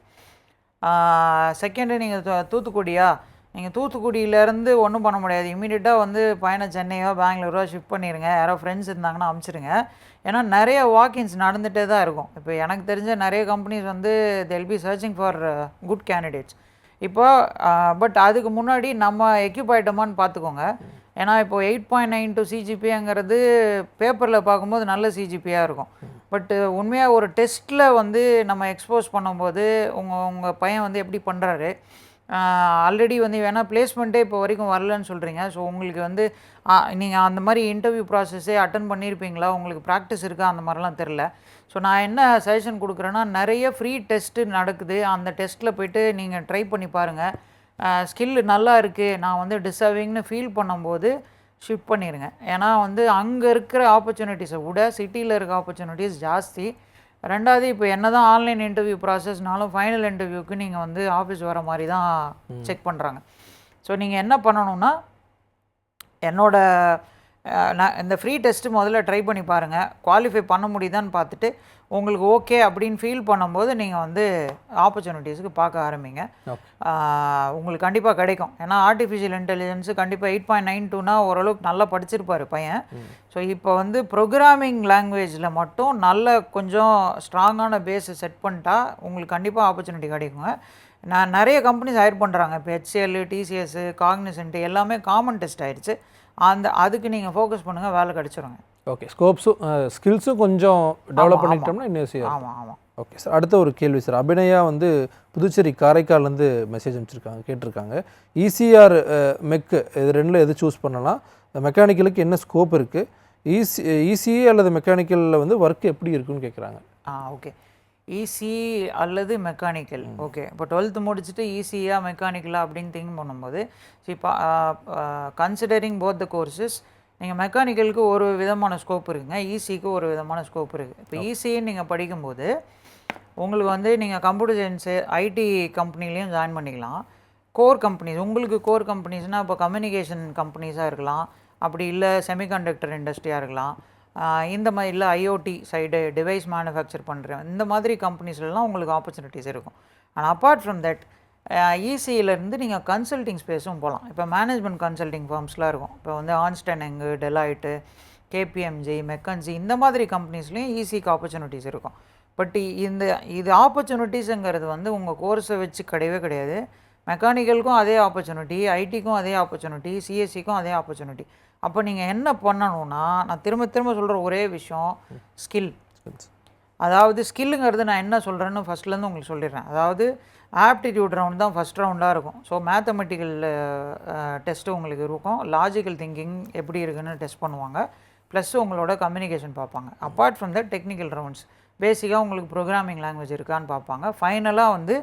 செகண்டு, நீங்கள் தூத்துக்குடியா, நீங்கள் தூத்துக்குடியிலேருந்து ஒன்றும் பண்ண முடியாது. இமீடியட்டாக வந்து பயணம் சென்னையோ பெங்களூரோ ஷிஃப்ட் பண்ணிடுங்க. யாரோ ஃப்ரெண்ட்ஸ் இருந்தாங்கன்னா அனுப்பிச்சிடுங்க. ஏன்னா நிறைய வாக்கின்ஸ் நடந்துகிட்டே தான் இருக்கும். இப்போ எனக்கு தெரிஞ்ச நிறைய கம்பெனிஸ் வந்து they'll be searching for good candidates. இப்போ பட் அதுக்கு முன்னாடி நம்ம எக்யூப் ஆகிட்டோமான்னு பார்த்துக்கோங்க. ஏன்னா இப்போது 8.92 சிஜிபிங்கிறது பேப்பரில் பார்க்கும்போது நல்ல சிஜிபியாக இருக்கும். பட்டு உண்மையாக ஒரு டெஸ்ட்டில் வந்து நம்ம எக்ஸ்போஸ் பண்ணும்போது உங்கள் பையன் வந்து எப்படி பண்ணுறாரு, ஆல்ரெடி வந்து வேணால் பிளேஸ்மெண்ட்டே இப்போ வரைக்கும் வரலன்னு சொல்கிறீங்க. ஸோ உங்களுக்கு வந்து நீங்கள் அந்த மாதிரி இன்டர்வியூ ப்ராசஸே அட்டன் பண்ணியிருப்பீங்களா, உங்களுக்கு ப்ராக்டிஸ் இருக்கா, அந்த மாதிரிலாம் தெரில. ஸோ நான் என்ன சஜஷன் கொடுக்குறேன்னா, நிறைய ஃப்ரீ டெஸ்ட்டு நடக்குது. அந்த டெஸ்ட்டில் போய்ட்டு நீங்கள் ட்ரை பண்ணி பாருங்கள். ஸ்கில் நல்லா இருக்குது, நான் வந்து டிசர்விங்னு ஃபீல் பண்ணும்போது ஷிஃப்ட் பண்ணிடுங்க. ஏன்னா வந்து அங்கே இருக்கிற ஆப்பர்ச்சுனிட்டிஸை விட சிட்டியில் இருக்க ஆப்பர்ச்சுனிட்டிஸ் ஜாஸ்தி. ரெண்டாவது இப்போ என்ன தான் ஆன்லைன் இன்டர்வியூ ப்ராசஸ்னாலும் ஃபைனல் இன்டர்வியூக்கு நீங்கள் வந்து ஆஃபீஸ் வர மாதிரி தான் செக் பண்ணுறாங்க. ஸோ நீங்கள் என்ன பண்ணணும்னா என்னோட நான் இந்த ஃப்ரீ டெஸ்ட்டு முதல்ல ட்ரை பண்ணி பாருங்கள். குவாலிஃபை பண்ண முடியுதான்னு பார்த்துட்டு உங்களுக்கு ஓகே அப்படின்னு ஃபீல் பண்ணும்போது நீங்கள் வந்து ஆப்பர்ச்சுனிட்டிஸுக்கு பார்க்க ஆரம்பிங்க. உங்களுக்கு கண்டிப்பாக கிடைக்கும். ஏன்னா ஆர்டிஃபிஷியல் இன்டெலிஜென்ஸு கண்டிப்பாக 8.92னா ஓரளவுக்கு நல்லா படிச்சிருப்பார் பையன். ஸோ இப்போ வந்து ப்ரோக்ராமிங் லாங்குவேஜில் மட்டும் நல்ல கொஞ்சம் ஸ்ட்ராங்கான பேஸை செட் பண்ணிட்டா உங்களுக்கு கண்டிப்பாக ஆப்பர்ச்சுனிட்டி கிடைக்குங்க. நான் நிறைய கம்பெனிஸ் ஹையர் பண்ணுறாங்க. இப்போ HCL, TCS, காக்னிசன்ட் எல்லாமே காமன் டெஸ்ட் ஆயிடுச்சு. அதுக்கு நீங்கள் ஃபோக்கஸ் பண்ணுங்கள், வேலை கிடச்சிருங்க. ஓகே, ஸ்கோப்ஸும் ஸ்கில்ஸும் கொஞ்சம் டெவலப் பண்ணிட்டோம்னா இன்னும் ஈஸியாக. ஆமாம் ஆமாம். ஓகே சார், அடுத்த ஒரு கேள்வி சார். அபிநயா வந்து புதுச்சேரி காரைக்கால்லேருந்து மெசேஜ் அனுப்பிச்சிருக்காங்க, கேட்டிருக்காங்க ECR மெக்கு இது ரெண்டில் எது சூஸ் பண்ணலாம், மெக்கானிக்கலுக்கு என்ன ஸ்கோப் இருக்குது, ECE அல்லது மெக்கானிக்கலில் வந்து ஒர்க் எப்படி இருக்குன்னு கேட்குறாங்க. ஓகே, ECE அல்லது மெக்கானிக்கல். ஓகே, இப்போ 12th முடிச்சுட்டு ECEயா மெக்கானிக்கலா அப்படின்னு திங்க் பண்ணும்போது இப்போ கன்சிடரிங் போத் த கோர்சஸ் நீங்கள் மெக்கானிக்கலுக்கு ஒரு விதமான ஸ்கோப் இருக்குங்க, ECEக்கு ஒரு விதமான ஸ்கோப் இருக்குது. இப்போ ECE நீங்கள் படிக்கும்போது உங்களுக்கு வந்து நீங்கள் கம்ப்யூட்டர் சயின்ஸு ஐடி கம்பெனிலையும் ஜாயின் பண்ணிக்கலாம். கோர் கம்பெனிஸ் உங்களுக்கு கோர் கம்பெனிஸ்னால் இப்போ கம்யூனிகேஷன் கம்பெனிஸாக இருக்கலாம், அப்படி இல்லை செமிகண்டக்டர் இண்டஸ்ட்ரியாக இருக்கலாம், இந்த மாதிரி இல்லை IoT சைடு டிவைஸ் மேனுஃபேக்சர் பண்ணுறேன், இந்த மாதிரி கம்பெனிஸ்லாம் உங்களுக்கு ஆப்பர்ச்சுனிட்டிஸ் இருக்கும். அண்ட் அப்பார்ட் ஃப்ரம் தட் ECEலேருந்து நீங்கள் கன்சல்டிங் ஸ்பேஸும் போகலாம். இப்போ மேனேஜ்மெண்ட் கன்சல்டிங் ஃபார்ம்ஸ்லாம் இருக்கும். இப்போ வந்து ஆன்ஸ்டன்யங்கு, டெலாய்ட்டு, KPMG, மெக்கன்சி இந்த மாதிரி கம்பெனிஸ்லேயும் ECEக்கு ஆப்பர்ச்சுனிட்டிஸ் இருக்கும். பட் இது ஆப்பர்ச்சுனிட்டிஸுங்கிறது வந்து உங்கள் கோர்ஸை வச்சு கிடையவே கிடையாது. மெக்கானிக்கலுக்கும் அதே ஆப்பர்ச்சுனிட்டி, ஐடிக்கும் அதே ஆப்பர்ச்சுனிட்டி, CSEக்கும் அதே ஆப்பர்ச்சுனிட்டி. அப்போ நீங்கள் என்ன பண்ணணும்னா, நான் திரும்ப சொல்கிற ஒரே விஷயம் ஸ்கில். அதாவது ஸ்கில்லுங்கிறது நான் என்ன சொல்கிறேன்னு ஃபஸ்ட்லேருந்து உங்களுக்கு சொல்லிடுறேன். அதாவது ஆப்டிடியூட் ரவுண்ட் தான் ஃபஸ்ட் ரவுண்டாக இருக்கும். ஸோ மேத்தமெட்டிக்கல் டெஸ்ட்டு உங்களுக்கு இருக்கும், லாஜிக்கல் திங்கிங் எப்படி இருக்குன்னு டெஸ்ட் பண்ணுவாங்க, ப்ளஸ் உங்களோட கம்யூனிகேஷன் பார்ப்பாங்க. Apart from that technical rounds பேசிக்காக உங்களுக்கு ப்ரோக்ராமிங் லாங்குவேஜ் இருக்கான்னு பார்ப்பாங்க. ஃபைனலாக வந்து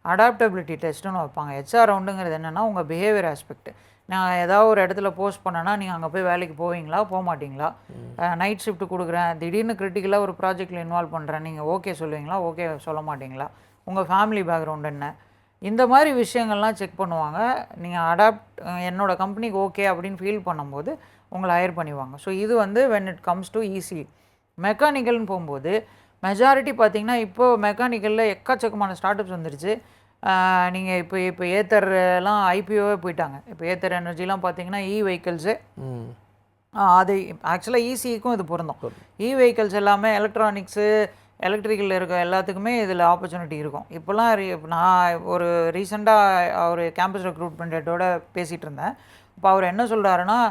அடாப்டபிலிட்டி டெஸ்ட்டுன்னு வைப்பாங்க. HR ரவுண்டுங்கிறது என்னென்னா உங்கள் பிஹேவியர் ஆஸ்பெக்ட். நான் ஏதாவது ஒரு இடத்துல போஸ்ட் பண்ணேன்னா நீங்கள் அங்கே போய் வேலைக்கு போவீங்களா, போக மாட்டிங்களா, நைட் ஷிஃப்ட் கொடுக்குறேன், திடீர்னு கிரிட்டிக்கலாக ஒரு ப்ராஜெக்டில் இன்வால்வ் பண்ணுறேன், நீங்கள் ஓகே சொல்லுவீங்களா, ஓகே சொல்ல மாட்டிங்களா, உங்கள் ஃபேமிலி பேக்ரவுண்ட் என்ன, இந்த மாதிரி விஷயங்கள்லாம் செக் பண்ணுவாங்க. நீங்கள் என்னோடய கம்பெனிக்கு ஓகே அப்படின்னு ஃபீல் பண்ணும்போது உங்களை ஹையர் பண்ணிவாங்க. ஸோ இது வந்து when it comes to ECE. மெக்கானிக்கல்னு போகும்போது மெஜாரிட்டி பார்த்திங்கன்னா இப்போது மெக்கானிக்கலில் எக்கச்சக்கமான ஸ்டார்ட் அப்ஸ் வந்துருச்சு. நீங்கள் இப்போ ஏத்தர்லாம் IPOவே போயிட்டாங்க. இப்போ ஏத்தர் எனர்ஜிலாம் பார்த்தீங்கன்னா வெஹிக்கிள்ஸு, அது ஆக்சுவலாக ECEக்கும் இது பொருந்தும். வெஹிக்கிள்ஸ் எல்லாமே எலக்ட்ரானிக்ஸு, எலக்ட்ரிக்கல் இருக்க எல்லாத்துக்குமே இதில் ஆப்பர்ச்சுனிட்டி இருக்கும். இப்போலாம் நான் ஒரு ரீசெண்டாக ஒரு கேம்பஸ் ரெக்ரூட்மெண்ட் ஹெட்டோட பேசிகிட்டு இருந்தேன். இப்போ அவர் என்ன சொல்கிறாருன்னா,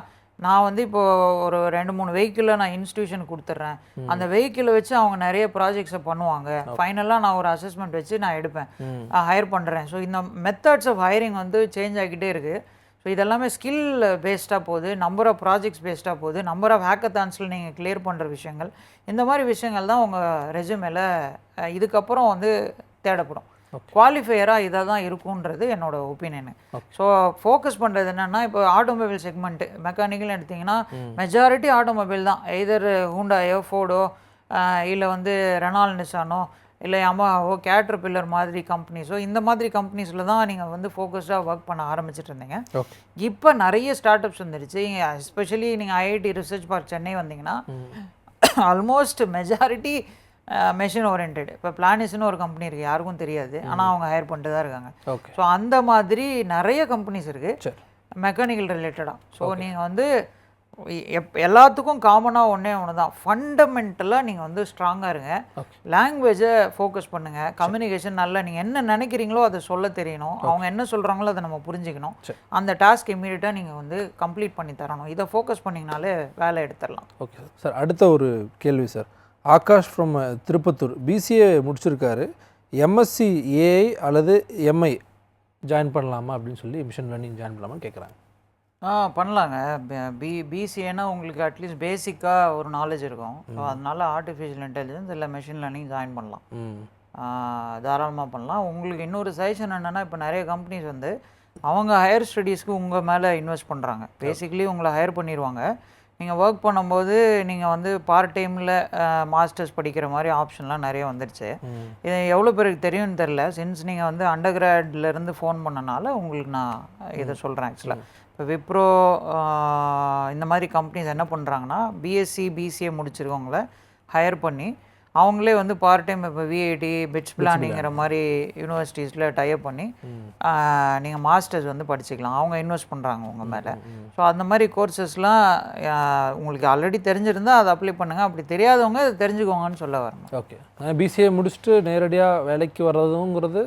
நான் வந்து இப்போது ஒரு 2-3 வெஹிக்கிளை நான் இன்ஸ்டியூஷன் கொடுத்துட்றேன், அந்த வெஹிக்கிளை வச்சு அவங்க நிறைய ப்ராஜெக்ட்ஸை பண்ணுவாங்க, ஃபைனலாக நான் ஒரு அசஸ்மெண்ட் வச்சு நான் எடுப்பேன், ஹையர் பண்ணுறேன். ஸோ இந்த மெத்தட்ஸ் ஆஃப் ஹையரிங் வந்து சேஞ்ச் ஆகிக்கிட்டே இருக்குது. ஸோ இதெல்லாமே ஸ்கில் பேஸ்டாக போகுது, நம்பர் ஆஃப் ப்ராஜெக்ட்ஸ் பேஸ்டாக போகுது, நம்பர் ஆஃப் ஹேக்கத்தான்ஸில் நீங்கள் கிளியர் பண்ணுற விஷயங்கள், இந்த மாதிரி விஷயங்கள் தான் உங்கள் ரெஸ்யூமேல இதுக்கப்புறம் வந்து தேடப்படும். குவாலிஃபையராக இதாக தான் இருக்குன்றது என்னோட ஒப்பீனியனு. ஸோ ஃபோக்கஸ் பண்ணுறது என்னென்னா, இப்போ ஆட்டோமொபைல் செக்மெண்ட்டு மெக்கானிக்கல் எடுத்திங்கன்னா மெஜாரிட்டி ஆட்டோமொபைல் தான். எய்தர் ஹூண்டாயோ, ஃபோர்டோ, இல்லை வந்து ரெனால்ட், நிசானோ, இல்லை யமஹாவோ, கேட்டர்பில்லர் மாதிரி கம்பெனிஸோ, இந்த மாதிரி கம்பெனிஸில் தான் நீங்கள் வந்து ஃபோக்கஸ்டாக ஒர்க் பண்ண ஆரம்பிச்சிட்டு இருந்தீங்க. இப்போ நிறைய ஸ்டார்ட் அப்ஸ் வந்துடுச்சு. எஸ்பெஷலி நீங்கள் IIT ரிசர்ச் பார்க் சென்னை வந்தீங்கன்னா ஆல்மோஸ்ட் மெஜாரிட்டி மெஷின் ஓரியன்ட். இப்போ பிளானிஸ்னு ஒரு கம்பெனி இருக்குது, யாருக்கும் தெரியாது, ஆனால் அவங்க ஹையர் பண்ணிட்டு தான் இருக்காங்க. ஸோ அந்த மாதிரி நிறைய கம்பெனிஸ் இருக்குது மெக்கானிக்கல் ரிலேட்டடாக. ஸோ நீங்கள் வந்து எல்லாத்துக்கும் காமனாக ஒன்று தான், ஃபண்டமெண்டலாக நீங்கள் வந்து ஸ்ட்ராங்காக இருங்க, லாங்குவேஜை ஃபோக்கஸ் பண்ணுங்கள், கம்யூனிகேஷன் நல்லா நீங்கள் என்ன நினைக்கிறீங்களோ அதை சொல்ல தெரியணும், அவங்க என்ன சொல்கிறாங்களோ அதை நம்ம புரிஞ்சுக்கணும், அந்த டாஸ்க் இம்மீடியட்டாக நீங்கள் வந்து கம்ப்ளீட் பண்ணி தரணும். இதை ஃபோக்கஸ் பண்ணிங்கனாலே வேலை எடுத்துடலாம். ஓகே சார், அடுத்த ஒரு கேள்வி sir. Akash from Tirupattur, BCA முடிச்சிருக்காரு, MSc AI அல்லது MI ஜாயின் பண்ணலாமா அப்படின்னு சொல்லி, மிஷின் லேர்னிங் ஜாயின் பண்ணலாமான்னு கேட்குறாங்க. பண்ணலாங்க. BCAனா உங்களுக்கு அட்லீஸ்ட் பேசிக்காக ஒரு நாலேஜ் இருக்கும். ஸோ அதனால ஆர்டிஃபிஷியல் இன்டெலிஜென்ஸ் இல்லை மெஷின் லேர்னிங் ஜாயின் பண்ணலாம், தாராளமாக பண்ணலாம். உங்களுக்கு இன்னொரு சஜஷன் என்னென்னா, இப்போ நிறைய கம்பெனிஸ் வந்து அவங்க ஹையர் ஸ்டடீஸ்க்கு உங்கள் மேலே இன்வெஸ்ட் பண்ணுறாங்க. பேசிக்கலி உங்களை ஹையர் பண்ணிடுவாங்க, நீங்கள் ஒர்க் பண்ணும்போது நீங்கள் வந்து பார்ட் டைமில் மாஸ்டர்ஸ் படிக்கிற மாதிரி ஆப்ஷன்லாம் நிறைய வந்துடுச்சு. இது எவ்வளோ பேருக்கு தெரியும்னு தெரில. சின்ஸ் நீங்கள் வந்து அண்டர் கிராட்லேருந்து ஃபோன் பண்ணனால உங்களுக்கு நான் இதை சொல்கிறேன். ஆக்சுவலாக இப்போ விப்ரோ இந்த மாதிரி கம்பெனிஸ் என்ன பண்ணுறாங்கன்னா பிஎஸ்சி பிசிஏ முடிச்சிருக்கவங்கள ஹையர் பண்ணி அவங்களே வந்து பார்ட் டைம் இப்போ விஐடி பிட்ச் பிளானிங்கிற மாதிரி யூனிவர்சிட்டிஸில் டைப் பண்ணி நீங்கள் மாஸ்டர்ஸ் வந்து படிச்சுக்கலாம். அவங்க இன்வெஸ்ட் பண்ணுறாங்க உங்கள் மேலே. ஸோ அந்த மாதிரி கோர்சஸ்லாம் உங்களுக்கு ஆல்ரெடி தெரிஞ்சிருந்தால் அதை அப்ளை பண்ணுங்கள். அப்படி தெரியாதவங்க அதை தெரிஞ்சுக்கோங்கன்னு சொல்ல வரணும். ஓகே, பிசிஏ முடிச்சுட்டு நேரடியாக வேலைக்கு வர்றதுங்கிறது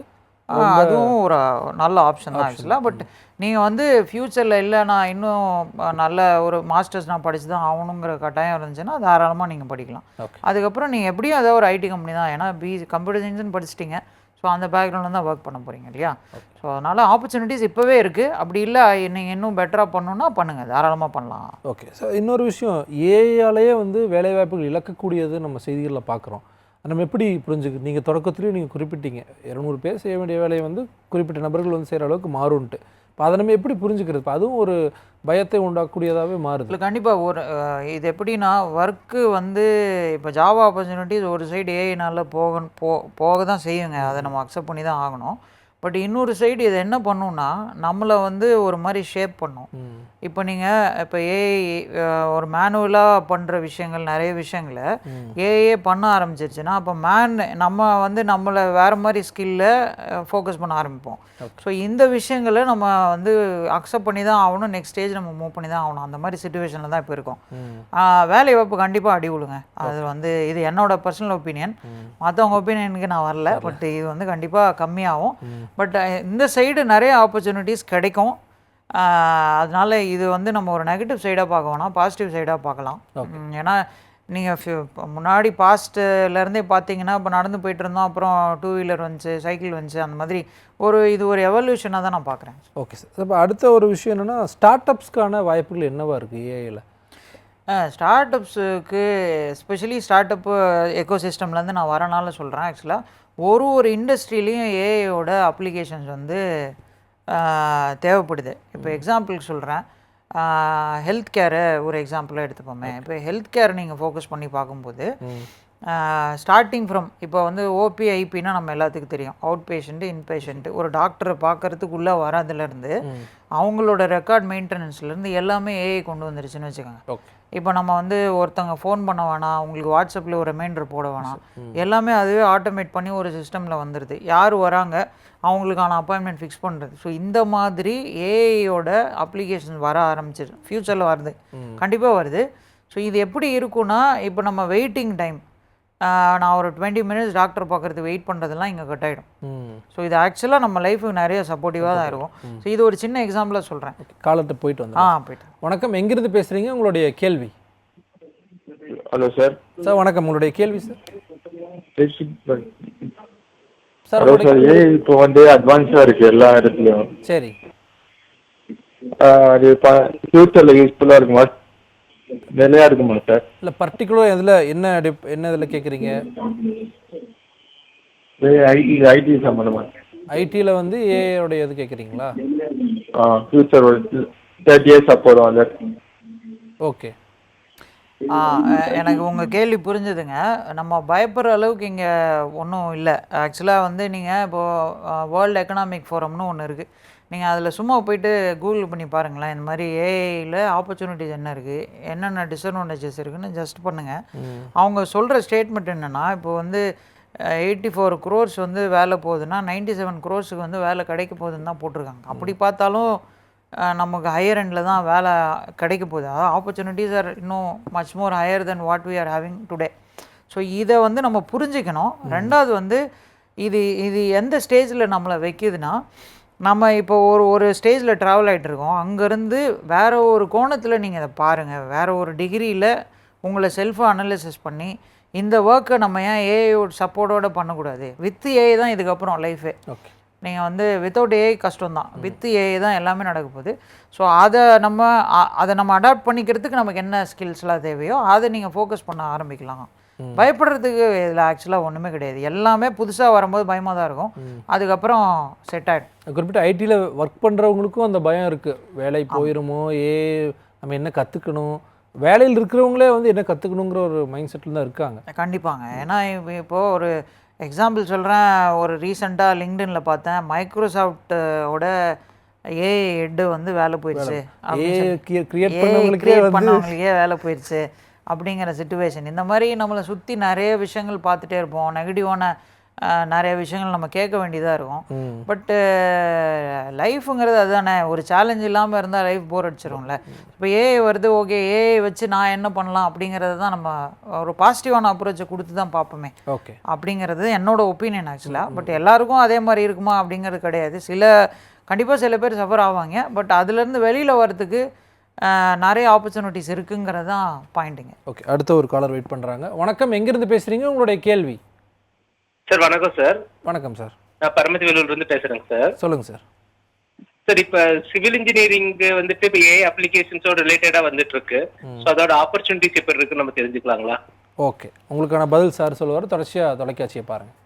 அதுவும் ஒரு நல்ல ஆப்ஷன் தான் ஆக்சுவலாக. பட் நீங்கள் வந்து ஃப்யூச்சரில் இல்லை நான் இன்னும் நல்ல ஒரு மாஸ்டர்ஸ் நான் படித்து தான் ஆகணுங்கிற கட்டாயம் இருந்துச்சுன்னா தாராளமாக நீங்கள் படிக்கலாம். அதுக்கப்புறம் நீங்கள் எப்படியும் ஏதாவது ஒரு ஐடி கம்பெனி தான், ஏன்னா கம்ப்யூட்டர் சயின்ஸ்னு படிச்சிட்டிங்க. ஸோ அந்த பேக்ரவுண்டில் தான் ஒர்க் பண்ண போகிறீங்க இல்லையா? ஸோ அதனால் ஆப்பர்ச்சுனிட்டிஸ் இப்போவே இருக்குது. அப்படி இல்லை நீங்கள் இன்னும் பெட்டராக பண்ணணுன்னா பண்ணுங்கள், தாராளமாக பண்ணலாம். ஓகே. ஸோ இன்னொரு விஷயம், ஏஐயாலேயே வந்து வேலைவாய்ப்புகள் இழக்கக்கூடியது நம்ம செய்திகளில் பார்க்குறோம். நம்ம எப்படி புரிஞ்சுக்கு, நீங்கள் தொடக்கத்துலேயும் நீங்கள் குறிப்பிட்டீங்க 200 பேர் செய்ய வேண்டிய வேலையை வந்து குறிப்பிட்ட நபர்கள் வந்து செய்கிற அளவுக்கு மாறும்ன்ட்டு. இப்போ அதை நம்ம எப்படி புரிஞ்சுக்கிறது? இப்போ அதுவும் ஒரு பயத்தை உண்டாக்கக்கூடியதாகவே மாறுது. இல்லை கண்டிப்பாக ஒரு இது எப்படின்னா ஒர்க்கு வந்து இப்போ ஜாவா ஆப்பர்ச்சுனிட்டிஸ் ஒரு சைடு ஏஐனால போக தான் செய்யுங்க, அதை நம்ம அக்செப்ட் பண்ணி தான் ஆகணும். பட் இன்னொரு சைடு இது என்ன பண்ணுன்னா நம்மளை வந்து ஒரு மாதிரி ஷேப் பண்ணும். இப்போ நீங்கள் இப்போ ஏஐ ஒரு மேனுவலாக பண்ணுற விஷயங்கள் நிறைய விஷயங்களை ஏஐயே பண்ண ஆரம்பிச்சிருச்சுன்னா அப்போ நம்ம வந்து நம்மளை வேறு மாதிரி ஸ்கில்ல ஃபோக்கஸ் பண்ண ஆரம்பிப்போம். ஸோ இந்த விஷயங்களை நம்ம வந்து அக்செப்ட் பண்ணி தான் ஆகணும். நெக்ஸ்ட் ஸ்டேஜ் நம்ம மூவ் பண்ணி தான் ஆகணும். அந்த மாதிரி சுச்சுவேஷனில் தான் இப்போ இருக்கும். வேலை வாய்ப்பு கண்டிப்பாக அடி விழுங்க. அது வந்து இது என்னோட பர்சனல் ஒப்பீனியன். மற்றவங்க ஒப்பீனியனுக்கு நான் வரல. பட் இது வந்து கண்டிப்பாக கம்மியாகும். பட் இந்த சைடு நிறைய ஆப்பர்ச்சுனிட்டிஸ் கிடைக்கும். அதனால இது வந்து நம்ம ஒரு நெகட்டிவ் சைடாக பார்க்க வேணாம், பாசிட்டிவ் சைடாக பார்க்கலாம். ஏன்னா நீங்கள் முன்னாடி பாஸ்ட்லேருந்தே பார்த்தீங்கன்னா இப்போ நடந்து போயிட்டு இருந்தோம், அப்புறம் 2 வீலர் வந்துச்சு, சைக்கிள் வந்துச்சு, அந்த மாதிரி இது ஒரு எவல்யூஷனாக தான் நான் பார்க்குறேன். Okay sir. இப்போ அடுத்த ஒரு விஷயம் என்னென்னா ஸ்டார்ட் அப்ஸ்க்கான வாய்ப்புகள் என்னவா இருக்குது ஏஐயில்? ஸ்டார்ட் அப்ஸுக்கு எஸ்பெஷலி ஸ்டார்ட் அப்பு எக்கோசிஸ்டம்லேருந்து நான் வரனால சொல்கிறேன். ஆக்சுவலாக ஒரு இண்டஸ்ட்ரியிலையும் ஏஐயோட அப்ளிகேஷன்ஸ் வந்து தேவைப்படுது. இப்போ எக்ஸாம்பிளுக்கு சொல்கிறேன், ஹெல்த் கேரை ஒரு எக்ஸாம்பிளாக எடுத்துப்போமே. இப்போ ஹெல்த் கேர் நீங்கள் ஃபோக்கஸ் பண்ணி பார்க்கும்போது ஸ்டார்டிங் ஃப்ரம் இப்போ வந்து ஓபி ஐபின்னா நம்ம எல்லாத்துக்கும் தெரியும், அவுட் பேஷண்ட்டு இன் பேஷண்ட்டு. ஒரு டாக்டரை பார்க்குறதுக்குள்ளே வரதுலேருந்து அவங்களோட ரெக்கார்ட் மெயின்டெனன்ஸ்லேருந்து எல்லாமே ஏஐ கொண்டு வந்துருச்சுன்னு வச்சுக்கோங்க. இப்போ நம்ம வந்து ஒருத்தவங்க ஃபோன் பண்ண வேணாம், உங்களுக்கு வாட்ஸ்அப்பில் ஒரு ரிமைண்டர் போட வேணாம், எல்லாமே அதுவே ஆட்டோமேட் பண்ணி ஒரு சிஸ்டமில் வந்துடுது. யார் வராங்க அவங்களுக்கான அப்பாயின்மெண்ட் ஃபிக்ஸ் பண்ணுறது. ஸோ இந்த மாதிரி ஏஐயோட அப்ளிகேஷன் வர ஆரம்பிச்சிது, ஃப்யூச்சரில் வருது, கண்டிப்பாக வருது. ஸோ இது எப்படி இருக்குன்னா இப்போ நம்ம வெயிட்டிங் டைம், நான் ஒரு 20 மினிட்ஸ் டாக்டர் பார்க்குறது வெயிட் பண்ணுறதுலாம் இங்கே கட் ஆகிடும். ஸோ இது ஆக்சுவலாக நம்ம லைஃபுக்கு நிறைய சப்போர்ட்டிவாக தான் இருக்கும். ஸோ இது ஒரு சின்ன எக்ஸாம்பிளாக சொல்கிறேன். காலத்தை போயிட்டு வந்து போயிட்டு. வணக்கம், எங்கிருந்து பேசுகிறீங்க? உங்களுடைய கேள்வி. Hello sir. சார் வணக்கம், உங்களுடைய கேள்வி சார். சார் ஏஐ இப்போ வந்து அட்வான்ஸாக இருக்குது எல்லா இடத்துலையும். சரி, அது ஃபியூச்சரில் யூஸ்ஃபுல்லாக இருக்குமா, நிலையாக இருக்குமா சார்? இல்லை பர்டிகுலர் இதில் என்ன இதில் கேட்குறீங்க? ஐடி சம்மந்தமாக. ஐடியில் வந்து ஏஐயோடைய இது கேட்குறீங்களா? ஃபியூச்சர் ஒரு 30 years அப்புறம் வந்து. ஓகே, எனக்கு உங்கள் கேள்வி புரிஞ்சுதுங்க. நம்ம பயப்படுற அளவுக்கு இங்கே ஒன்றும் இல்லை. ஆக்சுவலாக வந்து நீங்கள் இப்போது வேர்ல்டு எக்கனாமிக் ஃபோரம்னு ஒன்று இருக்குது. நீங்கள் அதில் சும்மா போயிட்டு கூகுள் பண்ணி பாருங்களேன், இந்த மாதிரி ஏஐயில் ஆப்பர்ச்சுனிட்டிஸ் என்ன இருக்குது, என்னென்ன டிஸ்அட்வான்டேஜஸ் இருக்குதுன்னு ஜஸ்ட் பண்ணுங்கள். அவங்க சொல்கிற ஸ்டேட்மெண்ட் என்னென்னா, இப்போ வந்து 84 crores வந்து வேலை போகுதுன்னா 97 crores-க்கு வந்து வேலை கிடைக்க போகுதுன்னு தான் போட்டிருக்காங்க. அப்படி பார்த்தாலும் நமக்கு ஹையர் எண்டில் தான் வேலை கிடைக்க போகுது. அதாவது ஆப்பர்ச்சுனிட்டிஸ் ஆர் இன்னும் much more higher then what we are having today. So இதை வந்து நம்ம புரிஞ்சுக்கணும். ரெண்டாவது வந்து இது எந்த ஸ்டேஜில் நம்மளை வைக்கிதுன்னா, நம்ம இப்போ ஒரு ஸ்டேஜில் ட்ராவல் ஆகிட்டுருக்கோம், அங்கேருந்து வேறு ஒரு கோணத்தில் நீங்கள் இதை பாருங்கள். வேறு ஒரு டிகிரியில் உங்களை செல்ஃபாக அனலைசிஸ் பண்ணி இந்த ஒர்க்கை நம்ம ஏன் ஏஐயோட சப்போர்ட்டோடு பண்ணக்கூடாது? வித் ஏஐ தான் இதுக்கப்புறம் லைஃபே. ஓகே, நீங்கள் வந்து வித்தவுட் ஏஐ கஷ்டம் தான், வித் ஏஐ தான் எல்லாமே நடக்க போகுது. ஸோ அதை நம்ம அடாப்ட் பண்ணிக்கிறதுக்கு நமக்கு என்ன ஸ்கில்ஸ்லாம் தேவையோ அதை நீங்கள் ஃபோக்கஸ் பண்ண ஆரம்பிக்கலாம். பயப்படுறதுக்கு இதில் ஆக்சுவலாக ஒன்றுமே கிடையாது. எல்லாமே புதுசாக வரும்போது பயமாக தான் இருக்கும், அதுக்கப்புறம் செட் ஆகிடும். குறிப்பிட்ட ஐடியில் ஒர்க் பண்ணுறவங்களுக்கும் அந்த பயம் இருக்குது, வேலை போயிருமோ, நம்ம என்ன கற்றுக்கணும், வேலையில் இருக்கிறவங்களே வந்து என்ன கற்றுக்கணுங்கிற ஒரு மைண்ட் செட்டில் தான் இருக்காங்க. கண்டிப்பாங்க. ஏன்னா இப்போது ஒரு எக்ஸாம்பிள் சொல்கிறேன். ஒரு ரீசெண்டாக லிங்க்டின்ல பார்த்தேன், மைக்ரோசாஃப்ட்டோட ஏஐ ஹெட்டு வந்து வேலை போயிடுச்சு கிரியேட் பண்ணவங்களுக்கே கிரியேட் வந்து பண்ணவங்களுக்கே வேலை போயிடுச்சு அப்படிங்கிற சுச்சுவேஷன். இந்த மாதிரி நம்மளை சுற்றி நிறைய விஷயங்கள் பார்த்துட்டே இருப்போம். நெகட்டிவான நிறைய விஷயங்கள் நம்ம கேட்க வேண்டியதாக இருக்கும். பட்டு லைஃபுங்கிறது அதுதானே. ஒரு சேலஞ்ச் இல்லாமல் இருந்தால் லைஃப் போர் அடிச்சிரும்ல. இப்போ ஏஐ வருது, ஓகே ஏஐ வச்சு நான் என்ன பண்ணலாம் அப்படிங்கிறது தான் நம்ம ஒரு பாசிட்டிவான அப்ரோச்சை கொடுத்து தான் பார்ப்போமே. ஓகே, அப்படிங்கிறது என்னோட ஒப்பீனியன் ஆக்சுவலாக. பட் எல்லாருக்கும் அதே மாதிரி இருக்குமா அப்படிங்கிறது கிடையாது. கண்டிப்பாக சில பேர் சஃபர் ஆவாங்க. பட் அதுலேருந்து வெளியில் வரதுக்கு நிறைய ஆப்பர்ச்சுனிட்டிஸ் இருக்குங்கிறது தான் பாயிண்ட்டுங்க. ஓகே, அடுத்த ஒரு காலர் வெயிட் பண்ணுறாங்க. வணக்கம், எங்கேருந்து பேசுகிறீங்க? உங்களுடைய கேள்வி. சார் வணக்கம் சார். வணக்கம் சார். நான் பரமத்திவேலூர்லேருந்து பேசுகிறேங்க சார். சொல்லுங்கள் சார். சார் இப்போ சிவில் இன்ஜினியரிங் வந்துட்டு இப்போ ஏஐ அப்ளிகேஷன்ஸோட ரிலேட்டடாக வந்துட்டு இருக்கு. ஸோ அதோட ஆப்பர்ச்சுனிட்டிஸ் எப்படி இருக்குன்னு நம்ம தெரிஞ்சுக்கலாங்களா? ஓகே, உங்களுக்கான பதில் சார் சொல்லுவார். தொடர்ச்சியாக தொலைக்காட்சியை பாருங்கள்.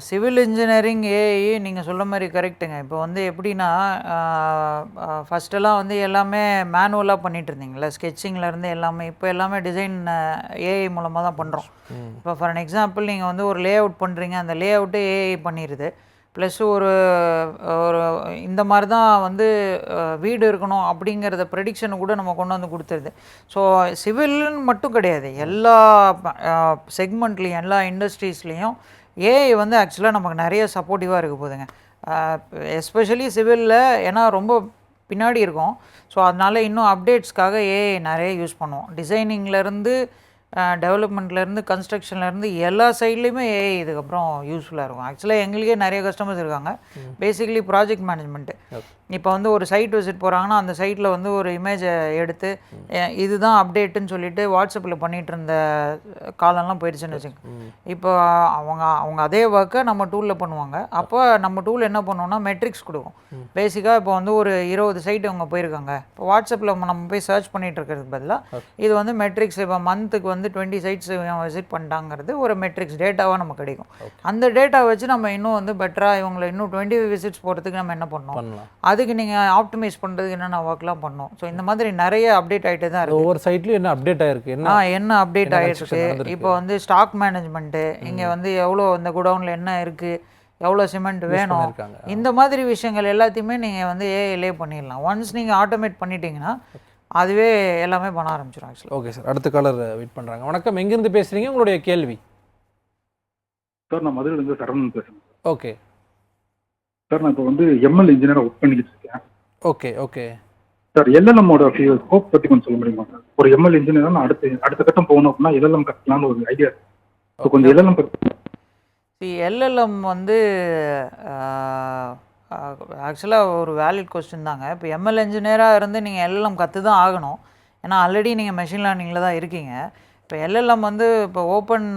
சிவில் இன்ஜினியரிங் ஏஐ நீங்கள் சொல்ல மாதிரி கரெக்டுங்க. இப்போ வந்து எப்படின்னா ஃபஸ்ட்டெல்லாம் வந்து எல்லாமே மேனுவலாக பண்ணிகிட்டு இருந்தீங்களா, ஸ்கெட்சிங்லேருந்து எல்லாமே. இப்போ எல்லாமே டிசைன் ஏஐ மூலமாக தான் பண்ணுறோம். இப்போ ஃபார் எக்ஸாம்பிள் நீங்கள் வந்து ஒரு லே அவுட் பண்ணுறீங்க, அந்த லே அவுட்டே ஏஐ பண்ணிடுது. ப்ளஸ் ஒரு இந்த மாதிரி தான் வந்து வீடு இருக்கணும் அப்படிங்கிறத ப்ரெடிக்ஷனை கூட நம்ம கொண்டு வந்து கொடுத்துருது. ஸோ சிவில்னு மட்டும் கிடையாது, எல்லா செக்மெண்ட்லேயும் எல்லா இண்டஸ்ட்ரீஸ்லேயும் ஏஐ வந்து ஆக்சுவலாக நமக்கு நிறைய சப்போர்ட்டிவாக இருக்க போகுதுங்க. எஸ்பெஷலி சிவிலில், ஏன்னா ரொம்ப பின்னாடி இருக்கும். ஸோ அதனால் இன்னும் அப்டேட்ஸ்க்காக ஏஐ நிறைய யூஸ் பண்ணுவோம். டிசைனிங்லேருந்து டெவலப்மெண்ட்லேருந்து கன்ஸ்ட்ரக்ஷன்லேருந்து எல்லா சைட்லேயுமே ஏஐ இதுக்கப்புறம் யூஸ்ஃபுல்லாக இருக்கும். ஆக்சுவலாக எங்களுக்கே நிறைய கஸ்டமர்ஸ் இருக்காங்க. Basically project management. இப்போ வந்து ஒரு சைட் விசிட் போகிறாங்கன்னா அந்த சைட்டில் வந்து ஒரு இமேஜை எடுத்து இதுதான் அப்டேட்டுன்னு சொல்லிட்டு வாட்ஸ்அப்பில் பண்ணிகிட்டு இருந்த காலம்லாம் போயிடுச்சுன்னு வச்சுக்கோங்க. இப்போ அவங்க அதே ஒர்க்கை நம்ம டூலில் பண்ணுவாங்க. அப்போ நம்ம டூல் என்ன பண்ணுவோம்னா மெட்ரிக்ஸ் கொடுக்கும். பேசிக்காக இப்போ வந்து ஒரு 20 சைட்டு அவங்க போயிருக்காங்க. இப்போ வாட்ஸ்அப்பில் நம்ம போய் சர்ச் பண்ணிகிட்டு இருக்கிறதுக்கு பதிலாக இது வந்து மெட்ரிக்ஸ், இப்போ மந்த்துக்கு வந்து 20 சைட்ஸ் விசிட் பண்ணிட்டாங்கிறது ஒரு மெட்ரிக்ஸ் டேட்டாவாக நமக்கு கிடைக்கும். அந்த டேட்டா வச்சு நம்ம இன்னும் வந்து பெட்டராக இவங்களை இன்னும் 20 விசிட்ஸ் போகிறதுக்கு நம்ம என்ன பண்ணோம், அதுக்கு நீங்கள் ஆப்டிமைஸ் பண்ணுறதுக்கு என்னென்ன ஒர்க்லாம் பண்ணோம். ஸோ இந்த மாதிரி நிறைய அப்டேட் ஆகிட்டே தான் இருக்குது. ஒவ்வொரு சைட்லையும் என்ன அப்டேட் ஆகிருக்கு, என்ன அப்டேட் ஆகிருக்கு. இப்போ வந்து ஸ்டாக் மேனேஜ்மெண்ட்டு, இங்கே வந்து எவ்வளோ இந்த குடவுனில் என்ன இருக்குது, எவ்வளோ சிமெண்ட் வேணும், இந்த மாதிரி விஷயங்கள் எல்லாத்தையுமே நீங்கள் வந்து ஏஐலே பண்ணிடலாம். ஒன்ஸ் நீங்கள் ஆட்டோமேட் பண்ணிட்டீங்கன்னா அதுவே எல்லாமே பண்ண ஆரம்பிச்சிடும் ஆக்சுவலாக. ஓகே சார், அடுத்த காலர் வெயிட் பண்ணுறாங்க. வணக்கம், எங்கேருந்து பேசுகிறீங்க? உங்களுடைய கேள்வி. சார் நான் மதுரையிலேருந்து சரவணன் பேசுகிறேன். ஓகே சார், நான் இப்போ வந்து எம்எல் இன்ஜினியராக ஒர்க் பண்ணிக்கிட்டு இருக்கேன். ஓகே ஓகே சார், எல்எல்எம்மோட ஸ்கோப் பற்றி கொஞ்சம் சொல்ல முடியுமா சார்? ஒரு எம்எல் இன்ஜினியராக நான் அடுத்த கட்டம் போகணும் அப்படின்னா எல்எல்எம் கட்டலாம்னு ஒரு ஐடியா இருக்கு. ஸோ கொஞ்சம் எல்எல்எம் பற்றி. எல்எல்எம் வந்து ஆக்சுவலாக ஒரு வேலிட் கொஸ்டின் தாங்க. இப்போ எம்எல் இன்ஜினியராக இருந்து நீங்கள் எல்எல்எம் கற்று தான் ஆகணும். ஏன்னா ஆல்ரெடி நீங்கள் மெஷின் லேர்னிங்கில் தான் இருக்கீங்க. இப்போ எல்எல்எம் வந்து இப்போ ஓப்பன்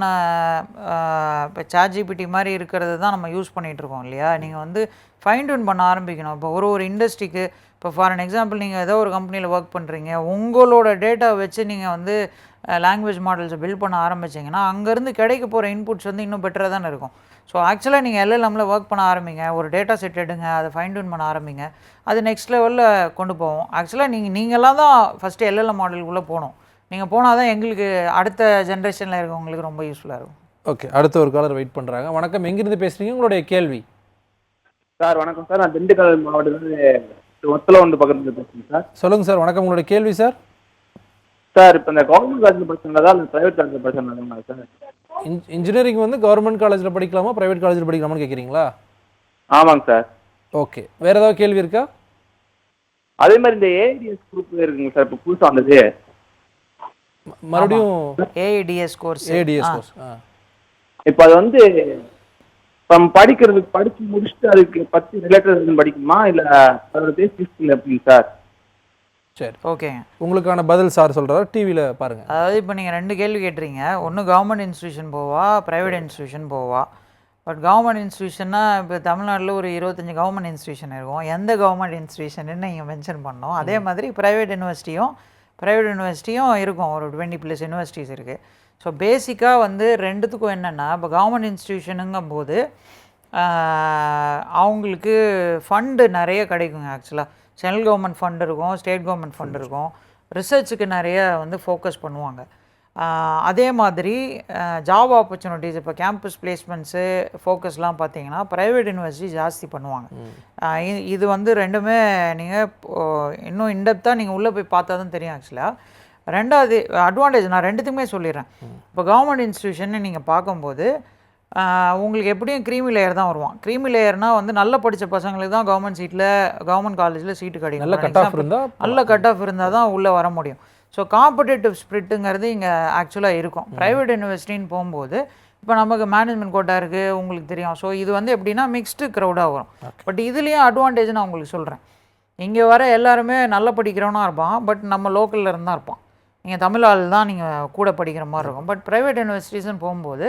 இப்போ ChatGPT மாதிரி இருக்கிறது தான் நம்ம யூஸ் பண்ணிகிட்ருக்கோம் இல்லையா. நீங்கள் வந்து ஃபைன் டியூன் பண்ண ஆரம்பிக்கணும். இப்போ ஒரு இண்டஸ்ட்ரிக்கு, இப்போ ஃபார் அன் எக்ஸாம்பிள் நீங்கள் ஏதோ ஒரு கம்பெனியில் ஒர்க் பண்ணுறீங்க, உங்களோட டேட்டா வச்சு நீங்கள் வந்து லாங்குவேஜ் மாடல்ஸை பில்ட் பண்ண ஆரம்பிச்சிங்கன்னா அங்கேருந்து கிடைக்க போகிற இன்புட்ஸ் வந்து இன்னும் பெட்டராக தானே இருக்கும். ஸோ ஆக்சுவலாக நீங்கள் எல்எல்எம்மில் ஒர்க் பண்ண ஆரம்பிங்க, ஒரு டேட்டா செட் எடுங்க, அதை ஃபைன் டியூன் பண்ண ஆரம்பிங்க, அது நெக்ஸ்ட் லெவலில் கொண்டு போவோம். ஆக்சுவலாக நீங்களாம் தான் ஃபஸ்ட்டு எல்எல்எம் மாடலுக்குள்ளே போகணும். நீங்கள் போனால் தான் எங்களுக்கு அடுத்த ஜென்ரேஷனில் இருக்கவங்களுக்கு ரொம்ப யூஸ்ஃபுல்லாக இருக்கும். ஓகே, அடுத்த ஒரு காலர் வெயிட் பண்ணுறாங்க. வணக்கம், எங்கேருந்து பேசுகிறீங்க? உங்களுடைய கேள்வி. சார் வணக்கம் சார், நான் திண்டுக்கல் மாவட்டத்தில் ஒத்தலை வந்து பக்கத்தில் பேசுகிறேன் சார். சொல்லுங்கள் சார். வணக்கம், உங்களுடைய கேள்வி சார். சார் இப்போ இந்த கவர்மெண்ட் காலேஜில் படிச்சிருந்ததா இல்லை ப்ரைவேட் காலேஜில் படிச்சிருந்தாங்க சார்? இன்ஜினியரிங் வந்து கவர்மெண்ட் காலேஜில் படிக்கலாமா ப்ரைவேட் காலேஜில் படிக்கலாமான்னு கேட்குறீங்களா? ஆமாங்க சார். ஓகே, வேறு ஏதாவது கேள்வி இருக்கா? அதே மாதிரி இந்த ஏஐடிஎஸ் குரூப் இருக்குங்க சார், இப்போ புதுசாக வந்தது மறுபடியும் ஏஐடிஎஸ் கோர்ஸ். இப்போ அது வந்து நம்ம படிக்கிறதுக்கு படித்து முடிச்சுட்டு அதுக்கு பற்றி ரிலேட்டட் படிக்குமா இல்லை அதோட பேசிக் ஸ்கில் எப்படிங்க சார்? சரி, ஓகேங்க, உங்களுக்கான பதில் சார் சொல்கிறாரு, டிவியில் பாருங்கள். அதாவது இப்போ நீங்கள் 2 கேள்வி கேட்டுறீங்க. ஒன்று கவர்மெண்ட் இன்ஸ்டியூஷன் போவா, ப்ரைவேட் இன்ஸ்டியூஷன் போவா. பட் கவர்மெண்ட் இன்ஸ்டியூஷன்னா இப்போ தமிழ்நாட்டில் ஒரு 25 கவர்மெண்ட் இன்ஸ்டியூஷன் இருக்கும். எந்த கவர்மெண்ட் இன்ஸ்டியூஷன்னு நீங்கள் மென்ஷன் பண்ணோம். அதே மாதிரி ப்ரைவேட் யூனிவர்சிட்டியும் இருக்கும். ஒரு 20+ யூனிவர்சிட்டிஸ் இருக்குது. ஸோ பேசிக்காக வந்து ரெண்டுத்துக்கும் என்னென்னா, இப்போ கவர்மெண்ட் இன்ஸ்டியூஷனுங்கும் போது அவங்களுக்கு ஃபண்டு நிறைய கிடைக்குங்க. ஆக்சுவலாக சென்ட்ரல் கவர்மெண்ட் ஃபண்ட் இருக்கும், ஸ்டேட் கவர்மெண்ட் ஃபண்ட் இருக்கும். ரிசர்ச்சுக்கு நிறைய வந்து ஃபோக்கஸ் பண்ணுவாங்க. அதே மாதிரி ஜாப் ஆப்பர்ச்சுனிட்டிஸ் இப்போ கேம்பஸ் பிளேஸ்மெண்ட்ஸு ஃபோக்கஸ்லாம் பார்த்தீங்கன்னா ப்ரைவேட் யூனிவர்சிட்டி ஜாஸ்தி பண்ணுவாங்க. இது வந்து ரெண்டுமே நீங்கள் இன்னும் இன்டெப்த்தாக நீங்கள் உள்ளே போய் பார்த்தா தான் தெரியும். ஆக்சுவலாக ரெண்டாவது அட்வான்டேஜ் நான் ரெண்டுத்துக்குமே சொல்லிடுறேன். இப்போ கவர்மெண்ட் இன்ஸ்டியூஷன்னு நீங்கள் பார்க்கும்போது உங்களுக்கு எப்படியும் க்ரீமி லேயர் தான் வருவான். க்ரீமி லேயர்னால் வந்து நல்ல படித்த பசங்களுக்கு தான் கவர்மெண்ட் காலேஜில் சீட்டு கிடைக்கும். நல்ல கட் ஆஃப் இருந்தால் தான் உள்ளே வர முடியும். ஸோ காம்படேட்டிவ் ஸ்பிரிட்டுங்கிறது இங்கே ஆக்சுவலாக இருக்கும். ப்ரைவேட் யூனிவர்சிட்டின்னு போகும்போது இப்போ நமக்கு மேனேஜ்மெண்ட் கோட்டா இருக்குது, உங்களுக்கு தெரியும். ஸோ இது வந்து எப்படின்னா மிக்ஸ்டு க்ரௌடாக வரும். பட் இதுலேயும் அட்வான்டேஜ் நான் உங்களுக்கு சொல்கிறேன். இங்கே வர எல்லாருமே நல்லா படிக்கிறவனா இருப்பான், பட் நம்ம லோக்கலில் இருந்தால் இருப்பான். நீங்கள் தமிழ் ஆள் தான் நீங்கள் கூட படிக்கிற மாதிரி இருக்கும். பட் ப்ரைவேட் யூனிவர்சிட்டிஸ்ன்னு போகும்போது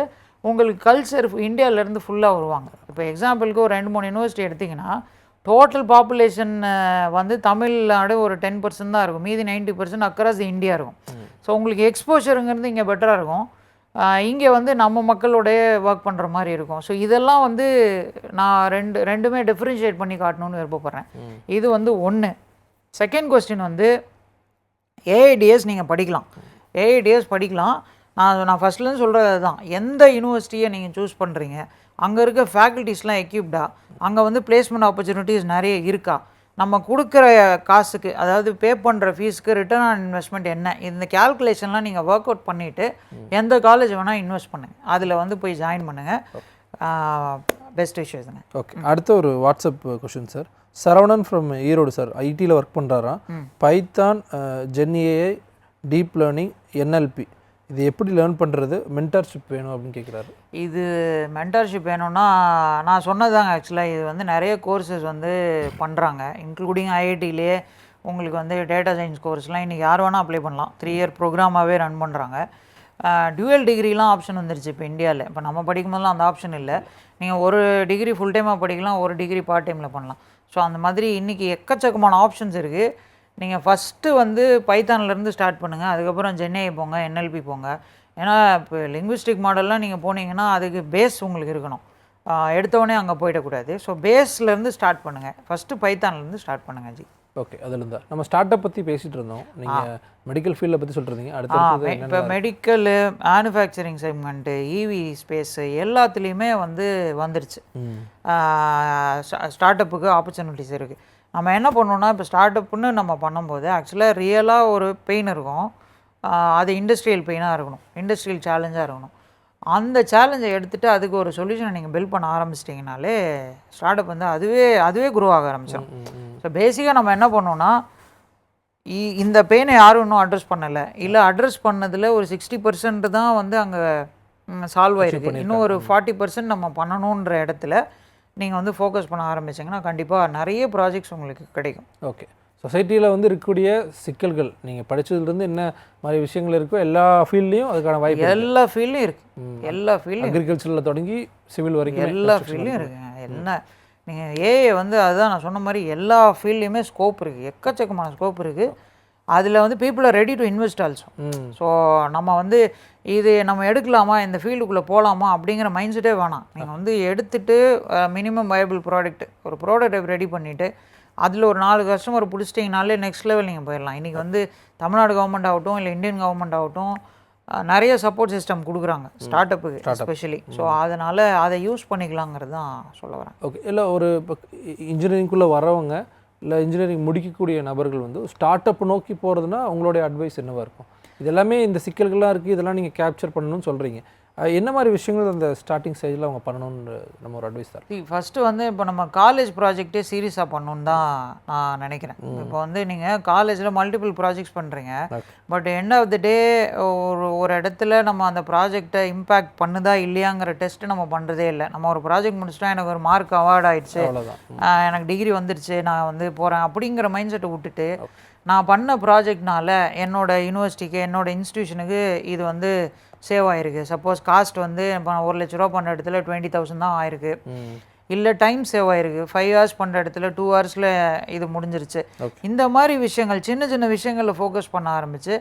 உங்களுக்கு கல்ச்சர் இந்தியாவிலேருந்து ஃபுல்லாக வருவாங்க. இப்போ எக்ஸாம்பிளுக்கு ஒரு 2-3 யூனிவர்சிட்டி எடுத்திங்கன்னா டோட்டல் பாப்புலேஷன் வந்து தமிழ்நாடு ஒரு 10% தான் இருக்கும், மீதி 90% அக்ராஸ் இந்தியா இருக்கும். ஸோ உங்களுக்கு எக்ஸ்போஷருங்கிறது இங்கே பெட்டராக இருக்கும். இங்கே வந்து நம்ம மக்களோடைய ஒர்க் பண்ணுற மாதிரி இருக்கும். ஸோ இதெல்லாம் வந்து நான் ரெண்டுமே டிஃப்ரென்ஷியேட் பண்ணி காட்டணும்னு விருப்பப்படுறேன். இது வந்து ஒன்று. செகண்ட் கொஸ்டின் வந்து ஏஐடிஎஸ் நீங்கள் படிக்கலாம். ஏஐடிஎஸ் படிக்கலாம். நான் ஃபஸ்ட்லேருந்து சொல்கிறது தான், எந்த யூனிவர்சிட்டியை நீங்கள் சூஸ் பண்ணுறீங்க, அங்கே இருக்க ஃபேக்கல்ட்டிஸ்லாம் எக்யூப்டா, அங்கே வந்து பிளேஸ்மெண்ட் ஆப்பர்ச்சுனிட்டிஸ் நிறைய இருக்கா, நம்ம கொடுக்குற காசுக்கு அதாவது பே பண்ணுற ஃபீஸுக்கு ரிட்டர்ன் ஆன் இன்வெஸ்ட்மெண்ட் என்ன, இந்த கேல்குலேஷன்லாம் நீங்கள் ஒர்க் அவுட் பண்ணிவிட்டு எந்த காலேஜ் வேணால் இன்வெஸ்ட் பண்ணுங்கள், அதில் வந்து போய் ஜாயின் பண்ணுங்கள். பெஸ்ட் விஷயத்துங்க. ஓகே, அடுத்த ஒரு WhatsApp question sir. Saravanan from Erode sir, ஐடியில் ஒர்க் பண்ணுறாராம். Python, GenAI, deep learning, NLP இது எப்படி லேர்ன் பண்ணுறது, மென்டர்ஷிப் வேணும் அப்படின்னு கேட்குறாரு. இது மென்டர்ஷிப் வேணும்னா நான் சொன்னதாங்க. ஆக்சுவலாக இது வந்து நிறைய கோர்சஸ் வந்து பண்ணுறாங்க, இன்க்ளூடிங் ஐஐடியிலே உங்களுக்கு வந்து டேட்டா சயின்ஸ் கோர்ஸ்லாம் இன்றைக்கி யார் வேணால் அப்ளை பண்ணலாம். 3 இயர் ப்ரோக்ராமாகவே ரன் பண்ணுறாங்க. டியூவல் டிகிரிலாம் ஆப்ஷன் வந்துருச்சு இப்போ இந்தியாவில். இப்போ நம்ம படிக்கும்போதெல்லாம் அந்த ஆப்ஷன் இல்லை. நீங்கள் ஒரு டிகிரி ஃபுல் டைமாக படிக்கலாம், ஒரு டிகிரி பார்ட் டைமில் பண்ணலாம். ஸோ அந்த மாதிரி இன்றைக்கி எக்கச்சக்கமான ஆப்ஷன்ஸ் இருக்குது. நீங்கள் ஃபஸ்ட்டு வந்து பைத்தான்லேருந்து ஸ்டார்ட் பண்ணுங்கள், அதுக்கப்புறம் ஜென்ஏஐ போங்க, என்எல்பி போங்க. ஏன்னா இப்போ லிங்குவிஸ்டிக் மாடல்லாம் நீங்கள் போனீங்கன்னா அதுக்கு பேஸ் உங்களுக்கு இருக்கணும், எடுத்தவொடனே அங்கே போயிடக்கூடாது. ஸோ பேஸ்லேருந்து ஸ்டார்ட் பண்ணுங்கள், ஃபஸ்ட்டு பைத்தான்லேருந்து ஸ்டார்ட் பண்ணுங்கள் ஜி. ஓகே, அதில் இருந்தால் நம்ம ஸ்டார்ட் அப் பற்றி பேசிகிட்டு இருந்தோம். நீங்கள் மெடிக்கல் ஃபீல்டை பற்றி சொல்கிறீங்க. அடுத்து இப்போ மெடிக்கலு, மேனுஃபேக்சரிங் செக்மெண்ட்டு, இவி ஸ்பேஸு எல்லாத்துலேயுமே வந்து வந்துருச்சு. ஸ்டார்ட் அப்புக்கு ஆப்பர்ச்சுனிட்டிஸ் இருக்குது. நம்ம என்ன பண்ணோன்னா இப்போ ஸ்டார்ட் அப்புன்னு நம்ம பண்ணும்போது ஆக்சுவலாக ரியலாக ஒரு பெயின் இருக்கும், அது இண்டஸ்ட்ரியல் பெயினாக இருக்கணும், இண்டஸ்ட்ரியல் சேலஞ்சாக இருக்கணும். அந்த சேலஞ்சை எடுத்துகிட்டு அதுக்கு ஒரு சொல்யூஷனை நீங்கள் பில்ட் பண்ண ஆரம்பிச்சிட்டிங்கனாலே ஸ்டார்ட் அப் வந்து அதுவே குரோ ஆக ஆரம்பிச்சிடும். ஸோ பேசிக்காக நம்ம என்ன பண்ணோன்னா இந்த பெயினை யாரும் இன்னும் அட்ரஸ் பண்ணலை, இல்லை அட்ரஸ் பண்ணதில் ஒரு 60% தான் வந்து அங்கே சால்வ் ஆகிருக்கு. இன்னும் ஒரு 40% நம்ம பண்ணணுன்ற இடத்துல நீங்கள் வந்து ஃபோக்கஸ் பண்ண ஆரம்பிச்சிங்கன்னா கண்டிப்பாக நிறைய ப்ராஜெக்ட்ஸ் உங்களுக்கு கிடைக்கும். ஓகே, சொசைட்டியில் வந்து இருக்கக்கூடிய சிக்கல்கள் நீங்கள் படித்ததுலேருந்து என்ன மாதிரி விஷயங்கள் இருக்கோ எல்லா ஃபீல்ட்லேயும் அதுக்கான வாய்ப்பு, எல்லா ஃபீல்ட்லையும் இருக்குது. எல்லா ஃபீல்டும், அக்ரிகல்ச்சரில் தொடங்கி சிவில் வரைக்கும் எல்லா ஃபீல்ட்லையும் இருக்குங்க. என்ன நீங்கள் ஏஐ வந்து அதுதான் நான் சொன்ன மாதிரி எல்லா ஃபீல்ட்லேயுமே ஸ்கோப் இருக்குது, எக்கச்சக்கமான ஸ்கோப் இருக்குது. அதில் வந்து people are ready to invest also. So நம்ம வந்து இது நம்ம எடுக்கலாமா, இந்த ஃபீல்டுக்குள்ளே போகலாமா அப்படிங்கிற மைண்ட் செட்டே வேணாம். நீங்கள் வந்து எடுத்துகிட்டு மினிமம் வயபிள் ப்ராடக்ட், ஒரு ப்ராடக்டை ரெடி பண்ணிவிட்டு அதில் ஒரு 4 கஸ்டமர் பிடிச்சிட்டிங்கனாலே நெக்ஸ்ட் லெவல் நீங்கள் போயிடலாம். இன்றைக்கி வந்து தமிழ்நாடு கவர்மெண்ட் ஆகட்டும், இல்லை இந்தியன் கவர்மெண்ட் ஆகட்டும், நிறைய சப்போர்ட் சிஸ்டம் கொடுக்குறாங்க ஸ்டார்ட் அப்புக்கு எஸ்பெஷலி. ஸோ அதனால் அதை யூஸ் பண்ணிக்கலாங்கிறது தான் சொல்ல வரேன். ஓகே, இல்லை ஒரு இப்போ இன்ஜினியரிங்குள்ளே வரவங்க இல்லை இன்ஜினியரிங் முடிக்கக்கூடிய நபர்கள் வந்து ஸ்டார்ட் அப் நோக்கி போகிறதுனா உங்களுடைய அட்வைஸ் என்னவாக இருக்கும்? இதெல்லாமே இந்த சிக்கல்கள்லாம் இருக்குது, இதெல்லாம் நீங்கள் கேப்சர் பண்ணணும்னு சொல்கிறீங்க. என்ன மாதிரி விஷயங்கள் அந்த ஸ்டார்டிங் ஸ்டேஜில் அவங்க பண்ணணும்னு நம்ம ஒரு அட்வைஸ் தரோம்? ஃபஸ்ட்டு வந்து இப்போ நம்ம காலேஜ் ப்ராஜெக்டே சீரியஸாக பண்ணணுன்னு தான் நான் நினைக்கிறேன். இப்போ வந்து நீங்கள் காலேஜில் மல்டிபிள் ப்ராஜெக்ட்ஸ் பண்ணுறீங்க, பட் எண்ட் ஆஃப் த டே ஒரு இடத்துல நம்ம அந்த ப்ராஜெக்டை இம்பேக்ட் பண்ணுதா இல்லையாங்கிற டெஸ்ட்டு நம்ம பண்ணுறதே இல்லை. நம்ம ஒரு ப்ராஜெக்ட் முடிச்சுட்டா எனக்கு ஒரு மார்க் அவார்ட் ஆகிடுச்சு, எனக்கு டிகிரி வந்துடுச்சு, நான் வந்து போகிறேன் அப்படிங்கிற மைண்ட் செட்டை விட்டுட்டு நான் பண்ண ப்ராஜெக்ட்னால என்னோடய யூனிவர்சிட்டிக்கு, என்னோடய இன்ஸ்டியூஷனுக்கு இது வந்து சேவ் ஆகிருக்கு. சப்போஸ் காஸ்ட் வந்து இப்போ 1 லட்ச ரூபா பண்ணுற இடத்துல 20,000 தான் ஆயிருக்கு, இல்லை டைம் சேவ் ஆகிருக்கு, 5 hours பண்ணுற இடத்துல 2 hours இது முடிஞ்சிருச்சு. இந்த மாதிரி விஷயங்கள், சின்ன சின்ன விஷயங்களில் ஃபோக்கஸ் பண்ண ஆரம்பித்து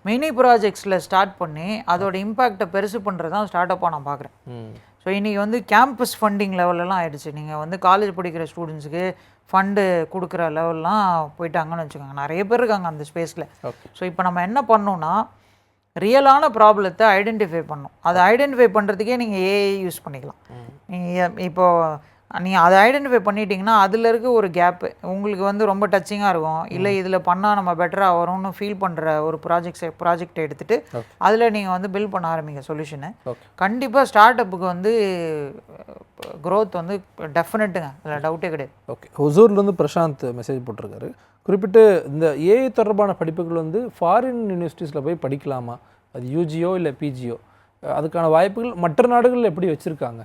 மினி ப்ராஜெக்ட்ஸில் ஸ்டார்ட் பண்ணி அதோட இம்பேக்டை பெருசு பண்ணுறது தான் ஸ்டார்ட் அப்பாக நான் பார்க்குறேன். ஸோ இன்றைக்கி வந்து கேம்பஸ் ஃபண்டிங் லெவலெல்லாம் ஆயிடுச்சு. நீங்கள் வந்து காலேஜ் படிக்கிற ஸ்டூடெண்ட்ஸுக்கு ஃபண்டு கொடுக்குற லெவல்லாம் போயிட்டாங்கன்னு வச்சுக்கோங்க. நிறைய பேர் இருக்காங்க அந்த ஸ்பேஸில். ஸோ இப்போ நம்ம என்ன பண்ணோன்னா ரியலான ப்ராப்ளத்தை ஐடென்டிஃபை பண்ணணும். அதை ஐடென்டிஃபை பண்ணுறதுக்கே நீங்கள் ஏஐ யூஸ் பண்ணிக்கலாம். நீங்கள் இப்போது நீங்கள் அதை ஐடென்டிஃபை பண்ணிட்டீங்கன்னா அதில் இருக்க ஒரு கேப்பு உங்களுக்கு வந்து ரொம்ப டச்சிங்காக இருக்கும். இல்லை இதில் பண்ணால் நம்ம பெட்டராக வரும்னு ஃபீல் பண்ணுற ஒரு ப்ராஜெக்டை எடுத்துகிட்டு அதில் நீங்கள் வந்து பில்ட் பண்ண ஆரம்பிங்க சொல்யூஷனை. கண்டிப்பாக ஸ்டார்ட் அப்புக்கு வந்து க்ரோத் வந்து டெஃபினட்டுங்க, அதில் டவுட்டே கிடையாது. ஓகே, ஹொசூர்லேருந்து பிரசாந்த் மெசேஜ் போட்டிருக்காரு. குறிப்பிட்டு இந்த ஏஐ தொடர்பான படிப்புகள் வந்து ஃபாரின் யூனிவர்சிட்டிஸில் போய் படிக்கலாமா? அது யூஜியோ இல்லை பிஜியோ, அதுக்கான வாய்ப்புகள் மற்ற நாடுகளில் எப்படி வச்சுருக்காங்க?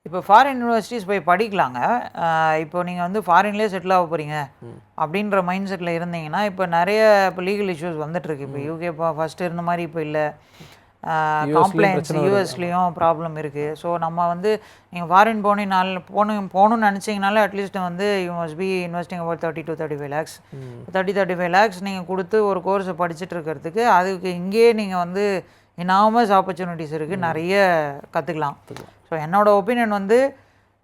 இப்போ ஃபாரின் யூனிவர்சிட்டிஸ் போய் படிக்கலாங்க. இப்போ நீங்கள் வந்து ஃபாரின்லேயே செட்டில் ஆக போகிறீங்க அப்படின்ற மைண்ட் செட்டில் இருந்தீங்கன்னா இப்போ நிறைய இப்போ லீகல் இஷ்யூஸ் வந்துட்டுருக்கு. இப்போ யூகே இப்போ ஃபஸ்ட்டு இருந்த மாதிரி இப்போ இல்லை, காம்ப்ளைண்ட்ஸ் யூஎஸ்லேயும் ப்ராப்ளம் இருக்குது. ஸோ நம்ம வந்து நீங்கள் ஃபாரின் போகணுன்னு நினச்சிங்கனாலே அட்லீஸ்ட் வந்து you must be investing about 30 to 35 lakhs 35 lakhs நீங்கள் கொடுத்து ஒரு கோர்ஸை படிச்சுட்டு இருக்கிறதுக்கு அதுக்கு இங்கேயே நீங்கள் வந்து எனாமஸ் ஆப்பர்ச்சுனிட்டிஸ் இருக்குது, நிறைய கற்றுக்கலாம். ஸோ என்னோடய ஒப்பீனியன் வந்து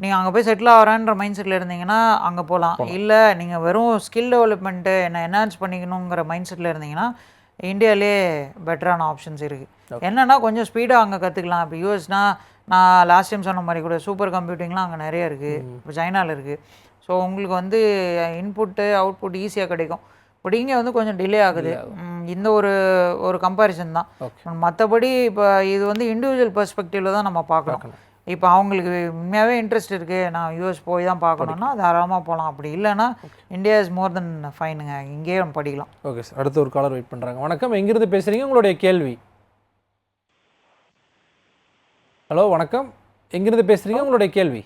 நீங்கள் அங்கே போய் செட்டில் ஆகிறேன்ற மைண்ட் செட்டில் இருந்தீங்கன்னா அங்கே போகலாம். இல்லை நீங்கள் வெறும் ஸ்கில் டெவலப்மெண்ட்டு என்ஹான்ஸ் பண்ணிக்கணுங்கிற மைண்ட் செட்டில் இருந்தீங்கன்னா இந்தியாவிலே பெட்டரான ஆப்ஷன்ஸ் இருக்குது. என்னென்னா கொஞ்சம் ஸ்பீடாக அங்கே கற்றுக்கலாம். இப்போ யூஎஸ்னால் நான் லாஸ்ட் டைம் சொன்ன மாதிரி கூட சூப்பர் கம்ப்யூட்டிங்லாம் அங்கே நிறைய இருக்குது. இப்போ சைனாவில் இருக்குது. ஸோ உங்களுக்கு வந்து இன்புட்டு அவுட்புட் ஈஸியாக கிடைக்கும். பட் இங்கே வந்து கொஞ்சம் டிலே ஆகுது. இந்த ஒரு கம்பேரிசன் தான். மற்றபடி இப்போ இது வந்து இண்டிவிஜுவல் பெர்ஸ்பெக்டிவில் தான் நம்ம பார்க்கணும். இப்போ அவங்களுக்கு உண்மையாகவே இன்ட்ரெஸ்ட் இருக்குது, நான் யூஎஸ் போய் தான் பார்க்கணுன்னா தாராளமாக போகலாம். அப்படி இல்லைன்னா இந்தியா இஸ் மோர் தென் ஃபைனுங்க, இங்கேயே நம்ம படிக்கலாம். ஓகே சார், அடுத்த ஒரு காலர் வெயிட் பண்ணுறாங்க. வணக்கம், எங்கேருந்து பேசுகிறீங்க? உங்களுடைய கேள்வி. ஹலோ வணக்கம், எங்கேருந்து பேசுகிறீங்க? உங்களுடைய கேள்வி.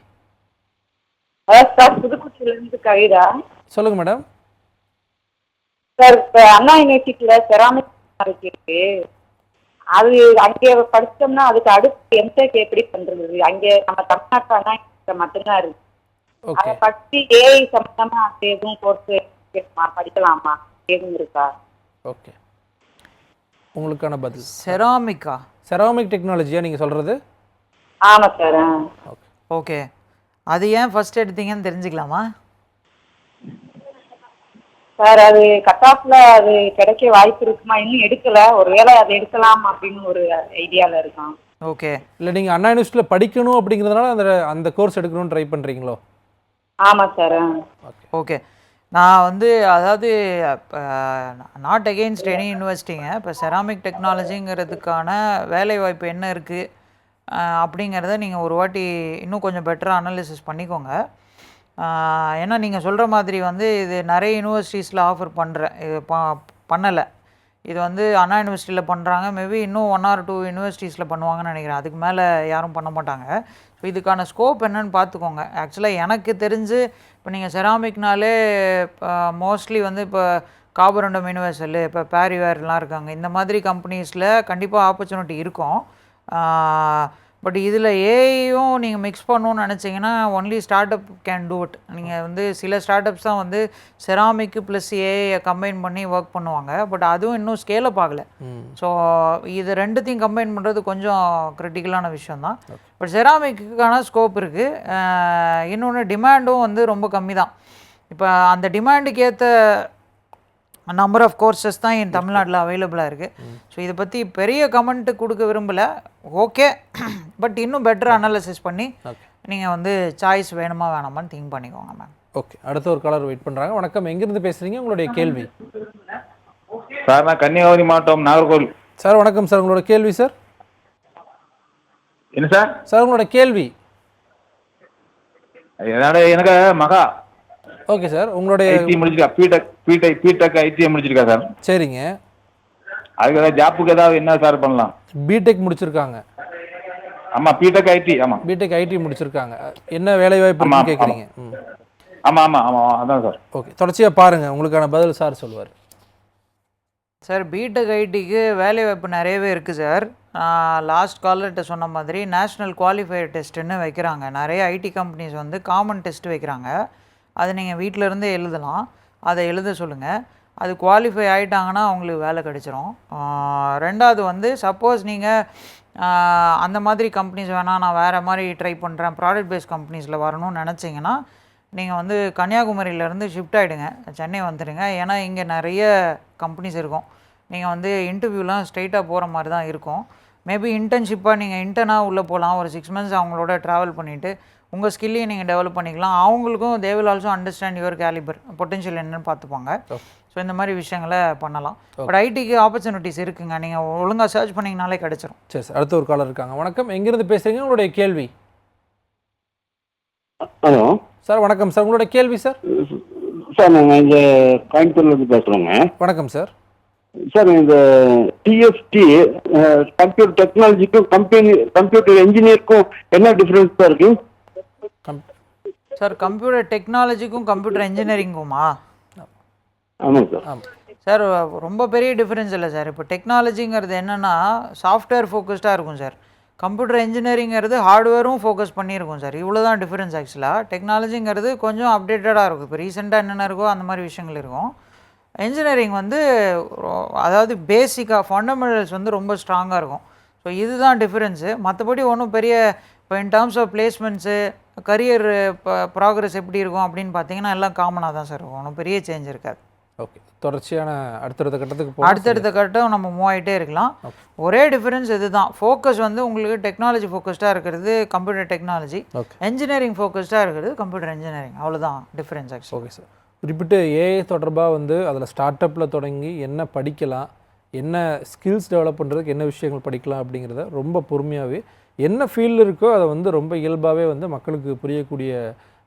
சார் புதுக்கோட்டையிலேருந்து கவிதா. சொல்லுங்கள் மேடம். சார் இப்போ அண்ணா யூனிவர்சிட்டியில் செராமிக் இருக்கு, அது அங்கே படித்தோம்னா அதுக்கு அடுத்து எம்டெக் எப்படி பண்ணுறது? அங்கே நம்ம தமிழ்நாட்டில் அண்ணா யூனிவர்சிட்டியில் மட்டும்தான் இருக்கு. அதை படித்து ஏஐ சம்பந்தமாக அது எதுவும் கோர்ஸ் படிக்கலாமா, எதுவும் இருக்கா? ஓகே, உங்களுக்கான பதில் செராமிக் டெக்னாலஜியா நீங்கள் சொல்கிறது? ஆமாம் சார். ஓகே, அது ஏன் ஃபர்ஸ்ட் எடுத்தீங்கன்னு தெரிஞ்சுக்கலாமா சார்? அது கட் ஆஃப்ல அது கிடைக்க வாய்ப்பு இருக்குமா? இன்னும் எடுக்கல, ஒருவேளை அது எடுக்கலாம் அப்படின்னு ஒரு ஐடியாவில் இருக்கான். ஓகே, இல்லை நீங்கள் அண்ணா யூனிவர்சிட்டியில் படிக்கணும் அப்படிங்கிறதுனால அந்த கோர்ஸ் எடுக்கணும்னு ட்ரை பண்ணுறீங்களோ? ஆமாம் சார். ஓகே, நான் வந்து அதாவது நாட் அகெயின்ஸ்ட் எனி யூனிவர்சிட்டிங்க. இப்போ செராமிக் டெக்னாலஜிங்கிறதுக்கான வேலைவாய்ப்பு என்ன இருக்குது அப்படிங்கிறத நீங்கள் ஒரு வாட்டி இன்னும் கொஞ்சம் பெட்டராக அனாலிசிஸ் பண்ணிக்கோங்க. ஏன்னா நீங்கள் சொல்கிற மாதிரி வந்து இது நிறைய யூனிவர்சிட்டிஸில் ஆஃபர் இது பண்ணலை. இது வந்து அண்ணா யூனிவர்சிட்டியில் பண்ணுறாங்க, மேபி இன்னும் 1 or 2 யூனிவர்சிட்டிஸில் பண்ணுவாங்கன்னு நினைக்கிறேன். அதுக்கு மேலே யாரும் பண்ண மாட்டாங்க. ஸோ இதுக்கான ஸ்கோப் என்னன்னு பார்த்துக்கோங்க. ஆக்சுவலாக எனக்கு தெரிஞ்சு இப்போ நீங்கள் செராமிக்னாலே மோஸ்ட்லி வந்து இப்போ காபரண்டம் யூனிவர்சல், இப்போ பேரிவேர்லாம் இருக்காங்க, இந்த மாதிரி கம்பெனிஸில் கண்டிப்பாக ஆப்பர்ச்சுனிட்டி இருக்கும். பட் இதில் ஏஐயும் நீங்கள் மிக்ஸ் பண்ணணுன்னு நினச்சிங்கன்னா only start up can do it. நீங்கள் வந்து சில ஸ்டார்ட் அப்ஸ் தான் வந்து செராமிக்கு ப்ளஸ் ஏஐயை கம்பைன் பண்ணி ஒர்க் பண்ணுவாங்க. பட் அதுவும் இன்னும் ஸ்கேல் அப் ஆகலை. ஸோ இது ரெண்டுத்தையும் கம்பைன் பண்ணுறது கொஞ்சம் கிரிட்டிக்கலான விஷயம் தான். பட் செராமிக்குக்கான ஸ்கோப் இருக்குது. இன்னொன்று டிமாண்டும் வந்து ரொம்ப கம்மி தான். இப்போ அந்த டிமாண்டுக்கு ஏற்ற நம்பர் ஆஃப் கோர்சஸ் தான் என் தமிழ்நாட்டில் அவைலபிளாக இருக்குது. ஸோ இதை பற்றி பெரிய கமெண்ட்டு கொடுக்க விரும்பலை. ஓகே, பட் இன்னும் பெட்டர் அனாலிசிஸ் பண்ணி நீங்கள் வந்து சாய்ஸ் வேணுமா வேணாமான்னு திங்க் பண்ணிக்கோங்க மேம். ஓகே, அடுத்த ஒரு காலர் வெயிட் பண்ணுறாங்க. வணக்கம், எங்கேருந்து பேசுகிறீங்க? உங்களுடைய கேள்வி. சார் நான் கன்னியாகுமரி மாவட்டம் நாகர்கோவில். சார் வணக்கம் சார், உங்களோட கேள்வி சார். என்ன சார்? சார் உங்களோட கேள்வி. எனக்கு மகா. ஓகே சார், உங்களுடைய ஐடி முடிச்சிருக்கா, பிடெக் ஐடி முடிச்சிருக்கா சார். சரிங்க, அதுக்கு ஏதாவது ஜாப்புக்கு ஏதாவது என்ன சார் பண்ணலாம்? பிடெக் முடிச்சிருக்காங்க. ஆமாம், பிடெக் ஐடி. ஆமாம், பிடெக் ஐடி முடிச்சிருக்காங்க. என்ன வேலை வாய்ப்பு கேட்குறீங்க? ஆமாம் ஆமாம் ஆமாம், அதான் சார். ஓகே, தொடர்ச்சியாக பாருங்கள், உங்களுக்கான பதில் சார் சொல்லுவார். சார் பிடெக் ஐடிக்கு வேலை வாய்ப்பு நிறையவே இருக்குது சார். லாஸ்ட் காலர்கிட்ட சொன்ன மாதிரி நேஷ்னல் குவாலிஃபையர் டெஸ்ட்டுன்னு வைக்கிறாங்க. நிறைய ஐடி கம்பெனிஸ் வந்து காமன் டெஸ்ட் வைக்கிறாங்க. அது நீங்கள் வீட்டிலருந்தே எழுதலாம். அதை எழுத சொல்லுங்கள். அது குவாலிஃபை ஆகிட்டாங்கன்னா அவங்களுக்கு வேலை கிடைச்சிரும். ரெண்டாவது வந்து சப்போஸ் நீங்கள் அந்த மாதிரி கம்பெனிஸ் வேணால் நான் வேறு மாதிரி ட்ரை பண்ணுறேன், ப்ராடக்ட் பேஸ்ட் கம்பெனிஸில் வரணும்னு நினச்சிங்கன்னா நீங்கள் வந்து கன்னியாகுமரியிலேருந்து ஷிஃப்ட் ஆகிடுங்க, சென்னை வந்துடுங்க. ஏன்னா இங்கே நிறைய கம்பெனிஸ் இருக்கும். நீங்கள் வந்து இன்டர்வியூலாம் ஸ்ட்ரைட்டாக போகிற மாதிரி தான் இருக்கும். மேபி இன்டர்ன்ஷிப்பாக நீங்கள் இன்டர்னாக உள்ளே போகலாம். ஒரு 6 months அவங்களோட ட்ராவல் பண்ணிவிட்டு உங்கள் ஸ்கில்லையும் நீங்கள் டெவலப் பண்ணிக்கலாம். அவங்களுக்கும் they will also understand your calibre, potential என்னன்னு பார்த்துப்பாங்க. ஸோ இந்த மாதிரி விஷயங்களை பண்ணலாம். பட் ஐடிக்கு ஆப்பர்ச்சுனிட்டிஸ் இருக்குங்க, நீங்கள் ஒழுங்காக சர்ச் பண்ணிங்கனாலே கிடச்சிரும். சரி சார், அடுத்த ஒரு காலர் இருக்காங்க. வணக்கம், எங்கேருந்து பேசுகிறீங்க? உங்களுடைய கேள்வி. ஹலோ சார் வணக்கம் சார், உங்களுடைய கேள்வி சார். சார் நாங்கள் இங்கே கோயம்புத்தூர்லேருந்து பேசுகிறோங்க. வணக்கம் சார். சார் இந்த டிஎஸ்டி கம்ப்யூட்டர் டெக்னாலஜிக்கும் கம்ப்யூட்டர் என்ஜினியருக்கும் என்ன டிஃப்ரென்ஸ் சார் இருக்கு? சார் கம்ப்யூட்டர் டெக்னாலஜிக்கும் கம்ப்யூட்டர் இன்ஜினியரிங்குமா? ஆமாம் சார். சார் ரொம்ப பெரிய டிஃப்ரென்ஸ் இல்லை சார். இப்போ டெக்னாலஜிங்கிறது என்னென்னா சாஃப்ட்வேர் ஃபோக்கஸ்டாக இருக்கும் சார். கம்ப்யூட்டர் இன்ஜினியரிங்கிறது ஹார்ட்வேரும் ஃபோக்கஸ் பண்ணியிருக்கும் சார். இவ்வளோ தான் டிஃப்ரென்ஸ். ஆக்சுவலாக டெக்னாலஜிங்கிறது கொஞ்சம் அப்டேட்டடாக இருக்கும். இப்போ ரீசெண்டாக என்னென்ன இருக்கோ அந்த மாதிரி விஷயங்கள் இருக்கும். இன்ஜினியரிங் வந்து அதாவது பேசிக்காக ஃபண்டமெண்டல்ஸ் வந்து ரொம்ப ஸ்ட்ராங்காக இருக்கும். ஸோ இதுதான் டிஃப்ரென்ஸு. மற்றபடி ஒன்றும் பெரிய இப்போ in terms of placements, career progress எப்படி இருக்கும் அப்படின்னு பார்த்தீங்கன்னா எல்லாம் காமனாக தான் சார் இருக்கும். ஒன்றும் பெரிய சேஞ்ச் இருக்காது. ஓகே, தொடர்ச்சியான அடுத்தடுத்த கட்டம் நம்ம மூவ் ஆகிட்டே இருக்கலாம். ஒரே டிஃபரன்ஸ் இதுதான், ஃபோக்கஸ் வந்து உங்களுக்கு டெக்னாலஜி ஃபோக்கஸ்டாக இருக்கிறது கம்ப்யூட்டர் டெக்னாலஜி, இன்ஜினியரிங் ஃபோக்கஸ்டாக இருக்கிறது கம்ப்யூட்டர் இன்ஜினியரிங். அவ்வளோதான் டிஃபரன்ஸ் ஆக்சுவலி. ஓகே சார், குறிப்பிட்டு ஏஐ தொடர்பாக வந்து அதில் ஸ்டார்ட் அப்பில் தொடங்கி என்ன படிக்கலாம், என்ன ஸ்கில்ஸ் டெவலப் பண்ணுறதுக்கு என்ன விஷயங்கள் படிக்கலாம் அப்படிங்கிறத ரொம்ப பொறுமையாகவே என்ன ஃபீல்டு இருக்கோ அதை வந்து ரொம்ப இயல்பாகவே வந்து மக்களுக்கு புரியக்கூடிய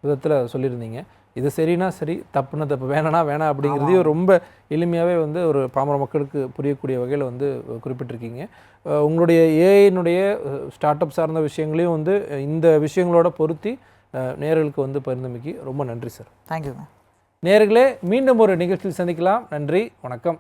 விதத்தில் சொல்லியிருந்தீங்க. இது சரினா சரி, தப்புனா தப்பு, வேணானா வேணாம் அப்படிங்கிறதையும் ரொம்ப எளிமையாகவே வந்து ஒரு பாமர மக்களுக்கு புரியக்கூடிய வகையில் வந்து குறிப்பிட்டிருக்கீங்க. உங்களுடைய ஏஐனுடைய ஸ்டார்ட் அப் சார்ந்த விஷயங்களையும் வந்து இந்த விஷயங்களோட பொருத்தி நேயர்களுக்கு வந்து பகிர்ந்தமைக்கு ரொம்ப நன்றி சார். தேங்க்யூ. நேயர்களே, மீண்டும் ஒரு நிகழ்ச்சியில் சந்திக்கலாம். நன்றி, வணக்கம்.